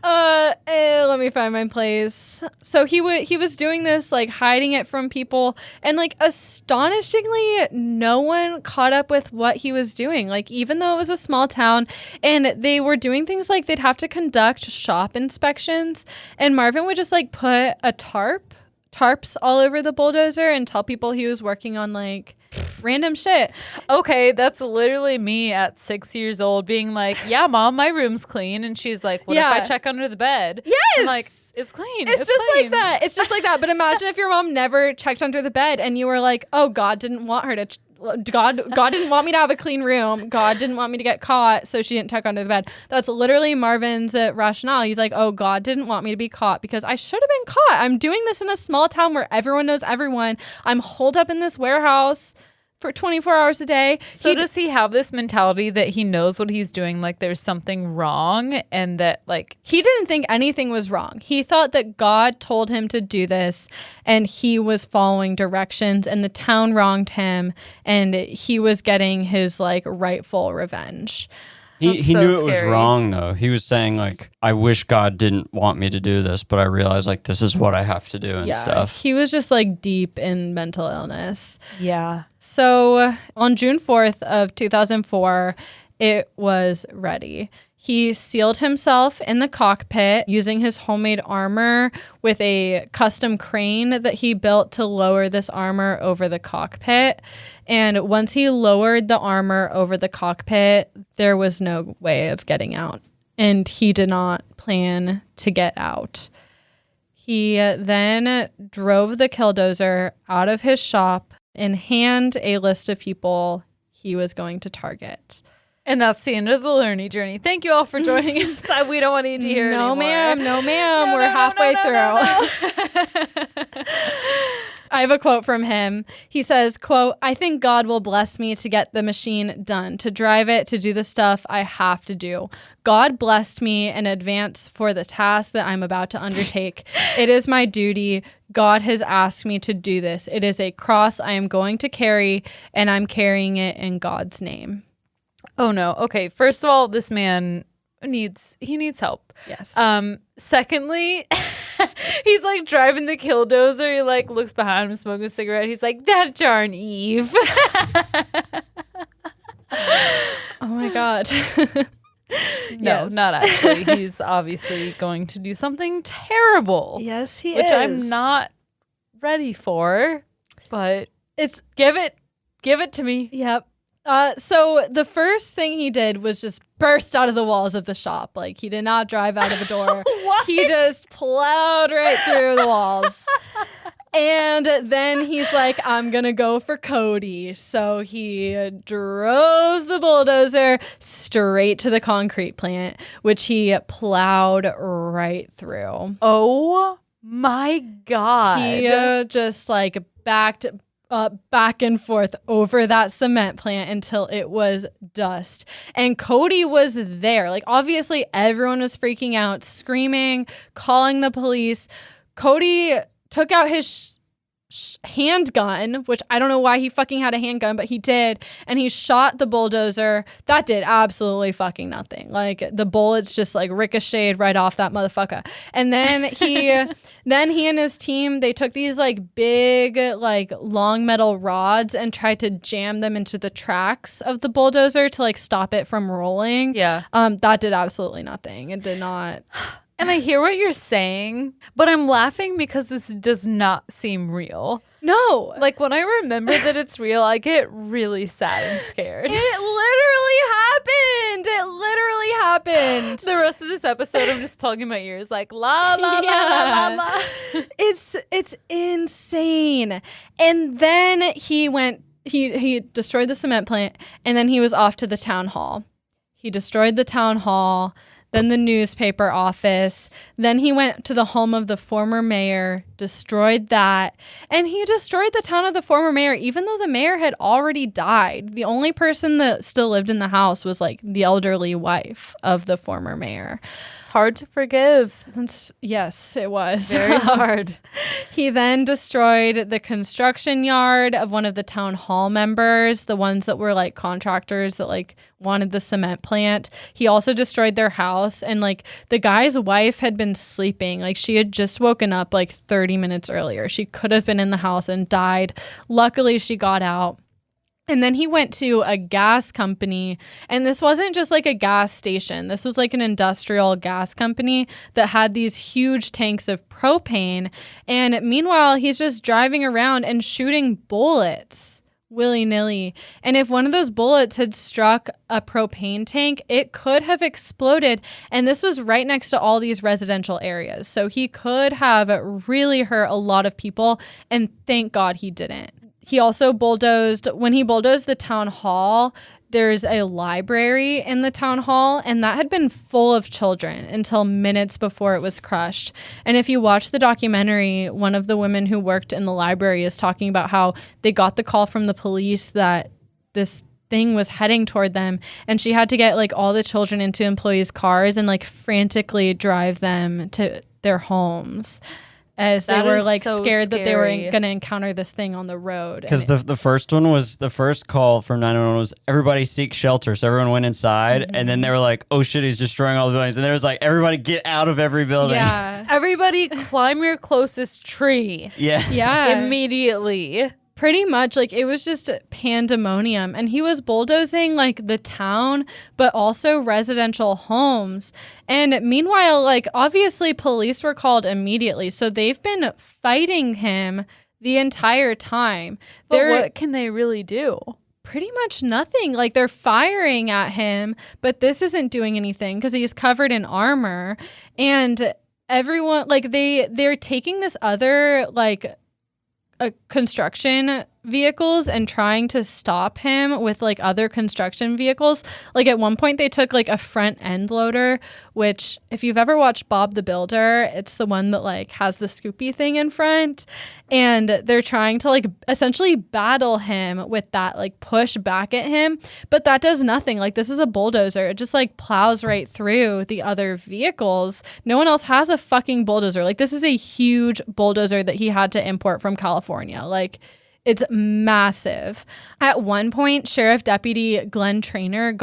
Let me find my place. So he was doing this, like hiding it from people, and like astonishingly, no one caught up with what he was doing. Like even though it was a small town, and they were doing things like they'd have to conduct shop inspections, and Marvin would just like put a tarps all over the bulldozer and tell people he was working on like random shit. Okay, that's literally me at 6 years old being like, yeah, Mom, my room's clean. And she's like, what if I check under the bed? Yes. I'm like, it's clean. It's just clean. like that. It's just like that. But imagine if your mom never checked under the bed and you were like, oh, God didn't want her to... God didn't want me to have a clean room. God didn't want me to get caught, so she didn't check under the bed. That's literally Marvin's rationale. He's like, oh, God didn't want me to be caught because I should have been caught. I'm doing this in a small town where everyone knows everyone. I'm holed up in this warehouse. for 24 hours a day. So does he have this mentality that he knows what he's doing, like there's something wrong, and that like he didn't think anything was wrong. He thought that God told him to do this and he was following directions and the town wronged him and he was getting his like rightful revenge. He so knew it was scary. wrong, though. He was saying, like, I wish God didn't want me to do this, but I realized, like, this is what I have to do and stuff. He was just like deep in mental illness. yeah. So on June 4th of 2004, it was ready. He sealed himself in the cockpit using his homemade armor with a custom crane that he built to lower this armor over the cockpit. And once he lowered the armor over the cockpit, there was no way of getting out. And he did not plan to get out. He then drove the Killdozer out of his shop and handed a list of people he was going to target. And that's the end of the learning journey. Thank you all for joining us. We don't want you to hear No, anymore. ma'am. No, ma'am. We're halfway through. I have a quote from him. He says, quote, "I think God will bless me to get the machine done, to drive it, to do the stuff I have to do. God blessed me in advance for the task that I'm about to undertake. It is my duty. God has asked me to do this. It is a cross I am going to carry, and I'm carrying it in God's name." Oh no. Okay. First of all, this man needs help. Yes. Secondly, he's like driving the Killdozer. He like looks behind him, smoking a cigarette. He's like, "That darn Eve." Oh my God. No, Yes. not actually. He's obviously going to do something terrible. Yes, he which is. I'm not ready for. But It's give it to me. Yep. So the first thing he did was just burst out of the walls of the shop. Like, he did not drive out of the door. What? He just plowed right through the walls. And then he's like, "I'm going to go for Cody." So he drove the bulldozer straight to the concrete plant, which he plowed right through. Oh my God. He just like backed back and forth over that cement plant until it was dust. And Cody was there. Like, obviously everyone was freaking out, screaming, calling the police. Cody took out his handgun, which I don't know why he fucking had a handgun, but he did, and he shot the bulldozer. That did absolutely fucking nothing. Like, the bullets just like ricocheted right off that motherfucker. And then he and his team, they took these like big like long metal rods and tried to jam them into the tracks of the bulldozer to like stop it from rolling. Yeah. That did absolutely nothing. It did not. And I hear what you're saying, but I'm laughing because this does not seem real. No. Like, when I remember that it's real, I get really sad and scared. It literally happened. The rest of this episode, I'm just plugging my ears like, la, la, la, la, la, la. It's insane. And then he destroyed the cement plant, and then he was off to the town hall. He destroyed the town hall, then the newspaper office. Then he went to the home of the former mayor, destroyed that. And he destroyed the town of the former mayor, even though the mayor had already died. The only person that still lived in the house was like the elderly wife of the former mayor. It's hard to forgive. Yes, it was. Very hard. He then destroyed the construction yard of one of the town hall members, the ones that were like contractors that like wanted the cement plant. He also destroyed their house, and like the guy's wife had been sleeping. Like, she had just woken up like 30 minutes earlier. She could have been in the house and died. Luckily, she got out. And then he went to a gas company, and this wasn't just like a gas station. This was like an industrial gas company that had these huge tanks of propane. And meanwhile, he's just driving around and shooting bullets willy-nilly. And if one of those bullets had struck a propane tank, it could have exploded. And this was right next to all these residential areas. So he could have really hurt a lot of people. And thank God he didn't. He also when he bulldozed the town hall, there's a library in the town hall, and that had been full of children until minutes before it was crushed. And if you watch the documentary, one of the women who worked in the library is talking about how they got the call from the police that this thing was heading toward them, and she had to get like all the children into employees' cars and like frantically drive them to their homes, as they were like scared that they were going to encounter this thing on the road. Because the first call from 911 was everybody seek shelter. So everyone went inside, and then they were like, oh shit, he's destroying all the buildings. And there was like, everybody get out of every building. Yeah. Everybody climb your closest tree. Yeah. Yeah. Immediately. Pretty much, like, it was just pandemonium. And he was bulldozing, like, the town, but also residential homes. And meanwhile, like, obviously police were called immediately. So they've been fighting him the entire time. But what can they really do? Pretty much nothing. Like, they're firing at him, but this isn't doing anything because he's covered in armor. And everyone, like, they're taking this other, like, construction vehicles and trying to stop him with like other construction vehicles. Like at one point they took like a front end loader, which if you've ever watched Bob the Builder, it's the one that like has the scoopy thing in front, and they're trying to like essentially battle him with that, like push back at him, but that does nothing. Like this is a bulldozer. It just like plows right through the other vehicles. No one else has a fucking bulldozer. Like this is a huge bulldozer that he had to import from California. Like it's massive. At one point, Sheriff Deputy Glenn Traynor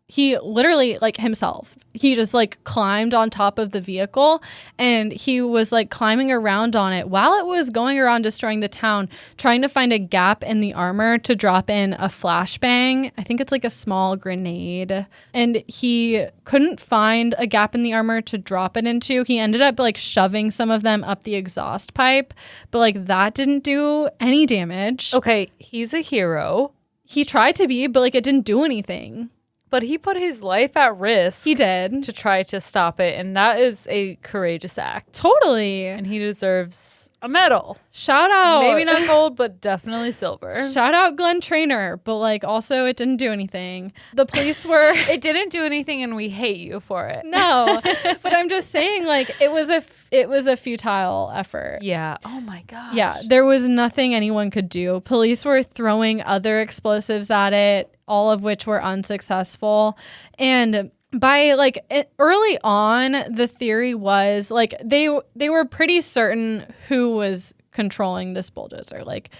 he literally like himself, he just like climbed on top of the vehicle, and he was like climbing around on it while it was going around destroying the town, trying to find a gap in the armor to drop in a flashbang. I think it's like a small grenade, and he couldn't find a gap in the armor to drop it into. He ended up like shoving some of them up the exhaust pipe, but like that didn't do any damage. Okay, he's a hero. He tried to be, but like it didn't do anything. But he put his life at risk. He did. To try to stop it. And that is a courageous act. Totally. And he deserves a medal. Shout out. Maybe not gold, but definitely silver. Shout out Glenn Traynor. But like also it didn't do anything. The police were... It didn't do anything and we hate you for it. No. But I'm just saying like it was a futile effort. Yeah. Oh my gosh. Yeah. There was nothing anyone could do. Police were throwing other explosives at it, all of which were unsuccessful. And by like early on, the theory was like they were pretty certain who was controlling this bulldozer. Like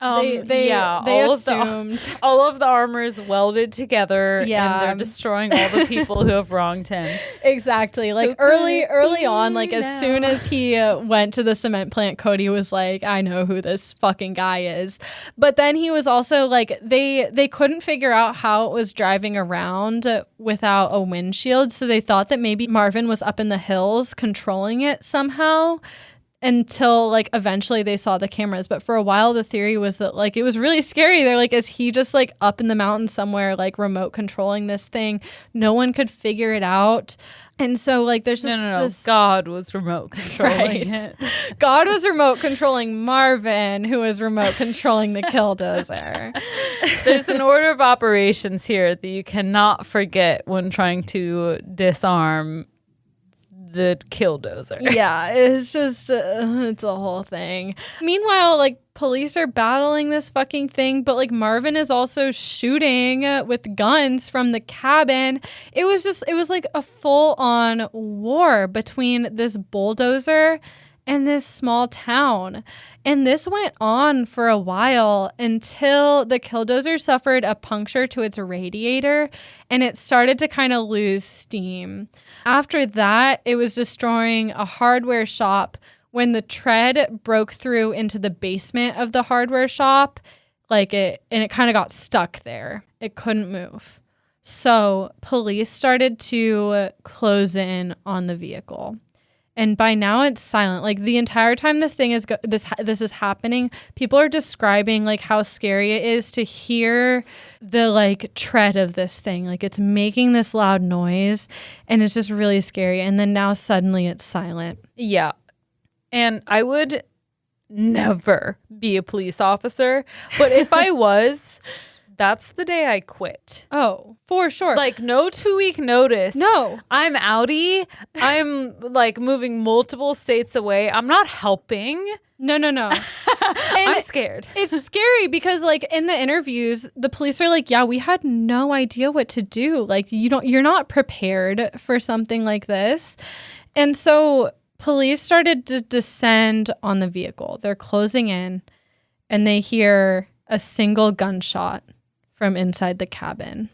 they assumed all of the armors welded together, yeah, and they're destroying all the people who have wronged him. Exactly. Like early on, like as soon as he went to the cement plant, Cody was like, I know who this fucking guy is. But then he was also like, they couldn't figure out how it was driving around without a windshield. So they thought that maybe Marvin was up in the hills controlling it somehow, until like eventually they saw the cameras. But for a while the theory was that like it was really scary. They're like, is he just like up in the mountains somewhere like remote controlling this thing? No one could figure it out. And so like there's just this... God was remote controlling it. God was remote controlling Marvin, who was remote controlling the Killdozer. There's an order of operations here that you cannot forget when trying to disarm the Killdozer. Yeah, it's just it's a whole thing. Meanwhile, like police are battling this fucking thing, but like Marvin is also shooting with guns from the cabin. It was like a full-on war between this bulldozer and this small town. And this went on for a while until the Killdozer suffered a puncture to its radiator and it started to kind of lose steam. After that, it was destroying a hardware shop when the tread broke through into the basement of the hardware shop, and it kind of got stuck there. It couldn't move. So police started to close in on the vehicle. And by now it's silent. Like the entire time this thing is this is happening, people are describing like how scary it is to hear the like tread of this thing. Like it's making this loud noise and it's just really scary. And then now suddenly it's silent. Yeah. And I would never be a police officer. But if I was, that's the day I quit. Oh, for sure. Like, no 2-week notice. No. I'm outie. I'm like moving multiple states away. I'm not helping. No. And I'm scared. It's scary because like in the interviews, the police are like, yeah, we had no idea what to do. Like you're not prepared for something like this. And so police started to descend on the vehicle. They're closing in and they hear a single gunshot from inside the cabin.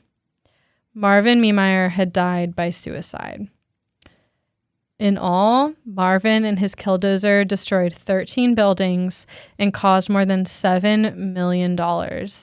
Marvin Heemeyer had died by suicide. In all, Marvin and his Killdozer destroyed 13 buildings and caused more than $7 million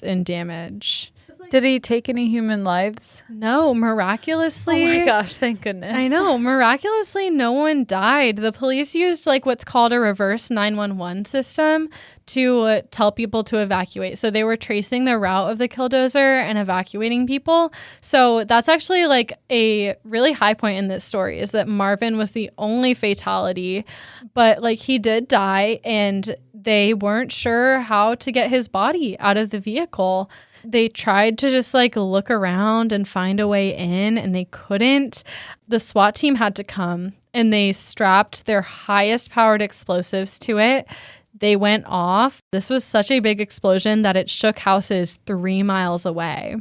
in damage. Did he take any human lives? No, miraculously. Oh my gosh, thank goodness. I know. Miraculously, no one died. The police used like what's called a reverse 911 system to tell people to evacuate. So they were tracing the route of the Killdozer and evacuating people. So that's actually like a really high point in this story is that Marvin was the only fatality, but like he did die and they weren't sure how to get his body out of the vehicle. They tried to just like look around and find a way in and they couldn't. The SWAT team had to come and they strapped their highest powered explosives to it. They went off. This was such a big explosion that it shook houses 3 miles away.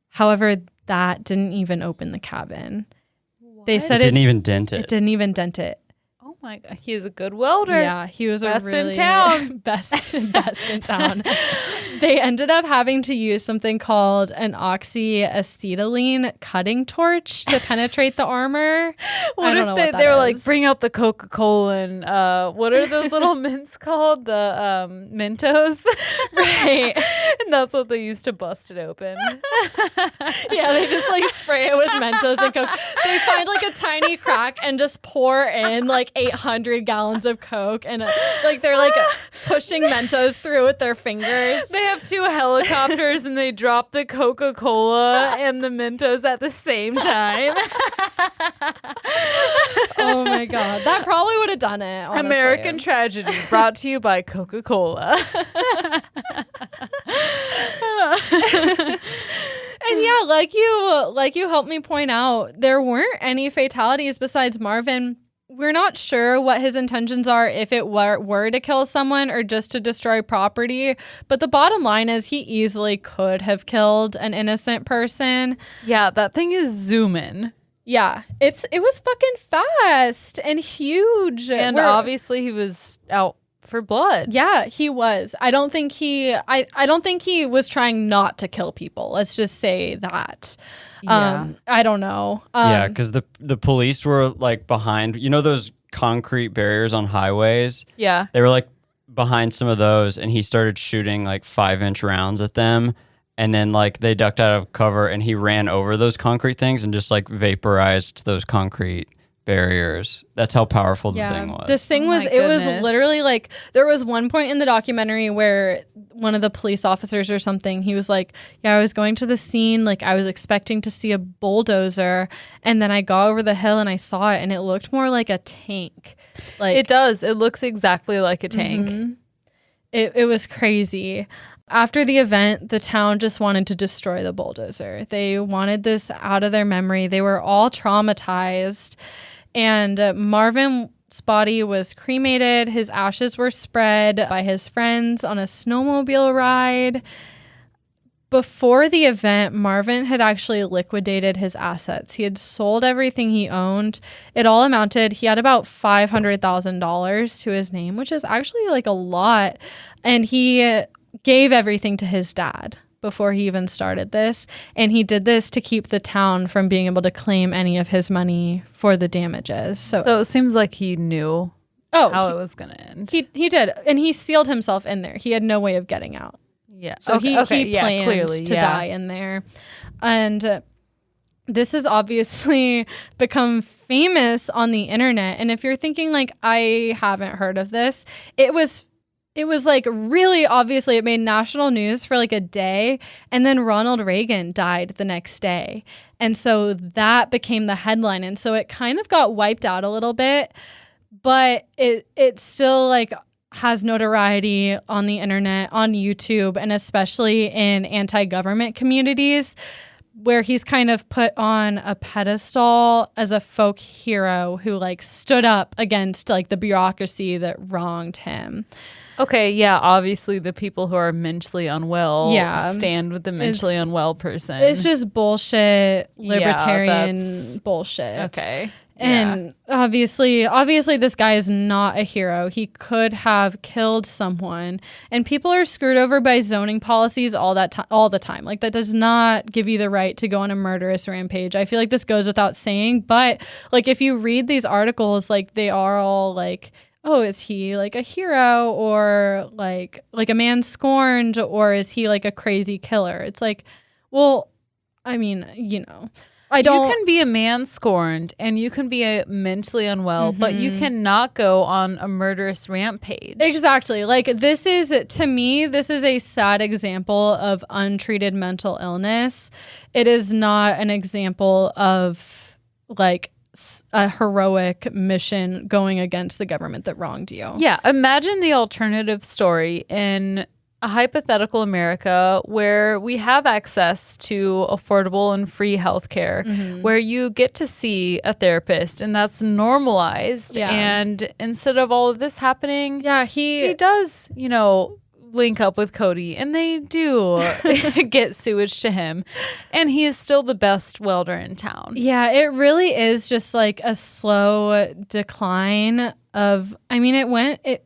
However, that didn't even open the cabin. What? They said It didn't even dent it. It didn't even dent it. Oh my God, he is a good welder. Yeah, he was Best a really in town. best in town. They ended up having to use something called an oxyacetylene cutting torch to penetrate the armor. What if they were like, bring out the Coca-Cola and what are those little mints called? The Mentos. Right. And that's what they used to bust it open. Yeah, they just like spray it with Mentos and Coke. They find like a tiny crack and just pour in like 800 gallons of Coke and like they're like pushing Mentos through with their fingers. They have 2 helicopters and they drop the Coca-Cola and the Mentos at the same time. Oh my God. That probably would have done it. Honestly. American Tragedy brought to you by Coca-Cola. And yeah, like you helped me point out, there weren't any fatalities besides Marvin. We're not sure what his intentions are, if it were to kill someone or just to destroy property. But the bottom line is he easily could have killed an innocent person. Yeah, that thing is zooming. Yeah, it was fucking fast and huge. And obviously he was out for blood. Yeah, he was. I don't think he was trying not to kill people. Let's just say that. Yeah. I don't know. Yeah, because the police were like behind, you know, those concrete barriers on highways? Yeah. They were like behind some of those and he started shooting like 5-inch rounds at them. And then like they ducked out of cover and he ran over those concrete things and just like vaporized those concrete barriers. That's how powerful the thing was. This thing was, it was literally like, there was one point in the documentary where one of the police officers or something, he was like, yeah, I was going to the scene, like I was expecting to see a bulldozer, and then I got over the hill and I saw it and it looked more like a tank. Like it does. It looks exactly like a tank. Mm-hmm. It was crazy. After the event, the town just wanted to destroy the bulldozer. They wanted this out of their memory. They were all traumatized. And Marvin's body was cremated. His ashes were spread by his friends on a snowmobile ride. Before the event, Marvin had actually liquidated his assets. He had sold everything he owned. It all amounted, he had about $500,000 to his name, which is actually like a lot. And he gave everything to his dad before he even started this. And he did this to keep the town from being able to claim any of his money for the damages. So it seems like he knew how it was going to end. He did. And he sealed himself in there. He had no way of getting out. Yeah. So he planned to die in there. And this has obviously become famous on the internet. And if you're thinking like, I haven't heard of this, it was like really obviously it made national news for like a day. And then Ronald Reagan died the next day. And so that became the headline. And so it kind of got wiped out a little bit, but it still like has notoriety on the internet, on YouTube, and especially in anti-government communities, where he's kind of put on a pedestal as a folk hero who like stood up against like the bureaucracy that wronged him. Okay, yeah, obviously the people who are mentally unwell stand with the mentally unwell person. It's just bullshit, libertarian bullshit. Okay. And obviously this guy is not a hero. He could have killed someone, and people are screwed over by zoning policies all the time. Like, that does not give you the right to go on a murderous rampage. I feel like this goes without saying, but like if you read these articles, like they are all like, oh, is he like a hero, or like a man scorned, or is he like a crazy killer? It's like, well, I mean, you can be a man scorned and you can be a mentally unwell, but you cannot go on a murderous rampage. Exactly. Like, to me, this is a sad example of untreated mental illness. It is not an example of like a heroic mission going against the government that wronged you. Yeah. Imagine the alternative story in a hypothetical America where we have access to affordable and free healthcare, where you get to see a therapist and that's normalized. Yeah. And instead of all of this happening, he does, link up with Cody, and they do get sewage to him, and he is still the best welder in town. Yeah, it really is just like a slow decline of, I mean, it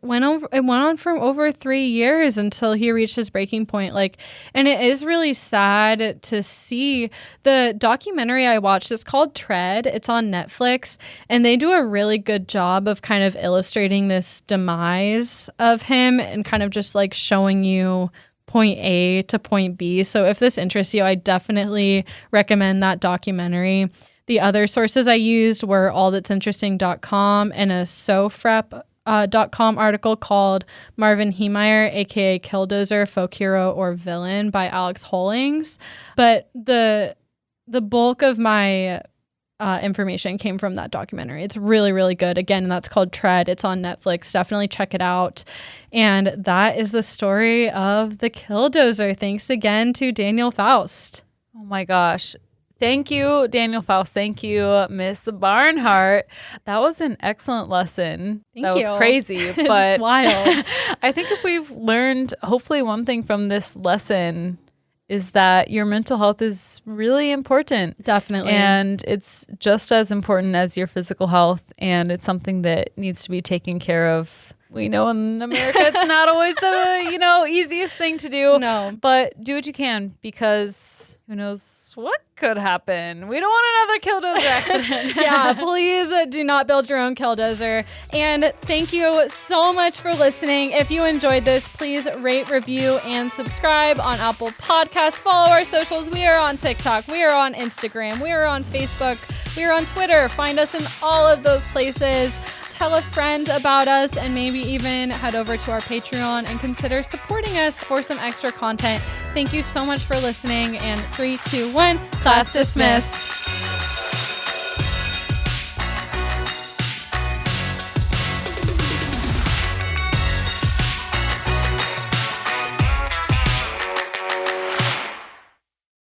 went on for over 3 years until he reached his breaking point. Like, and it is really sad to see. The documentary I watched is called Tread. It's on Netflix, and they do a really good job of kind of illustrating this demise of him and kind of just like showing you point A to point B. So if this interests you, I definitely recommend that documentary. The other sources I used were allthat'sinteresting.com and a sofrep.com article called Marvin Heemeyer, aka Killdozer, Folk Hero or Villain by Alex Hollings. But the bulk of my information came from that documentary. It's really, really good. Again, that's called Tread. It's on Netflix. Definitely check it out. And that is the story of the Killdozer. Thanks again to Daniel Faust. Oh my gosh. Thank you, Daniel Faust. Thank you, Miss Barnhart. That was an excellent lesson. That was crazy, but it's wild. I think if we've learned, hopefully one thing from this lesson is that your mental health is really important. Definitely. And it's just as important as your physical health, and it's something that needs to be taken care of. We know in America it's not always the, easiest thing to do. No. But do what you can, because who knows what could happen. We don't want another Killdozer accident. Yeah, please do not build your own Killdozer. And thank you so much for listening. If you enjoyed this, please rate, review, and subscribe on Apple Podcasts. Follow our socials. We are on TikTok. We are on Instagram. We are on Facebook. We are on Twitter. Find us in all of those places. Tell a friend about us, and maybe even head over to our Patreon and consider supporting us for some extra content. Thank you so much for listening. And 3, 2, 1, class dismissed.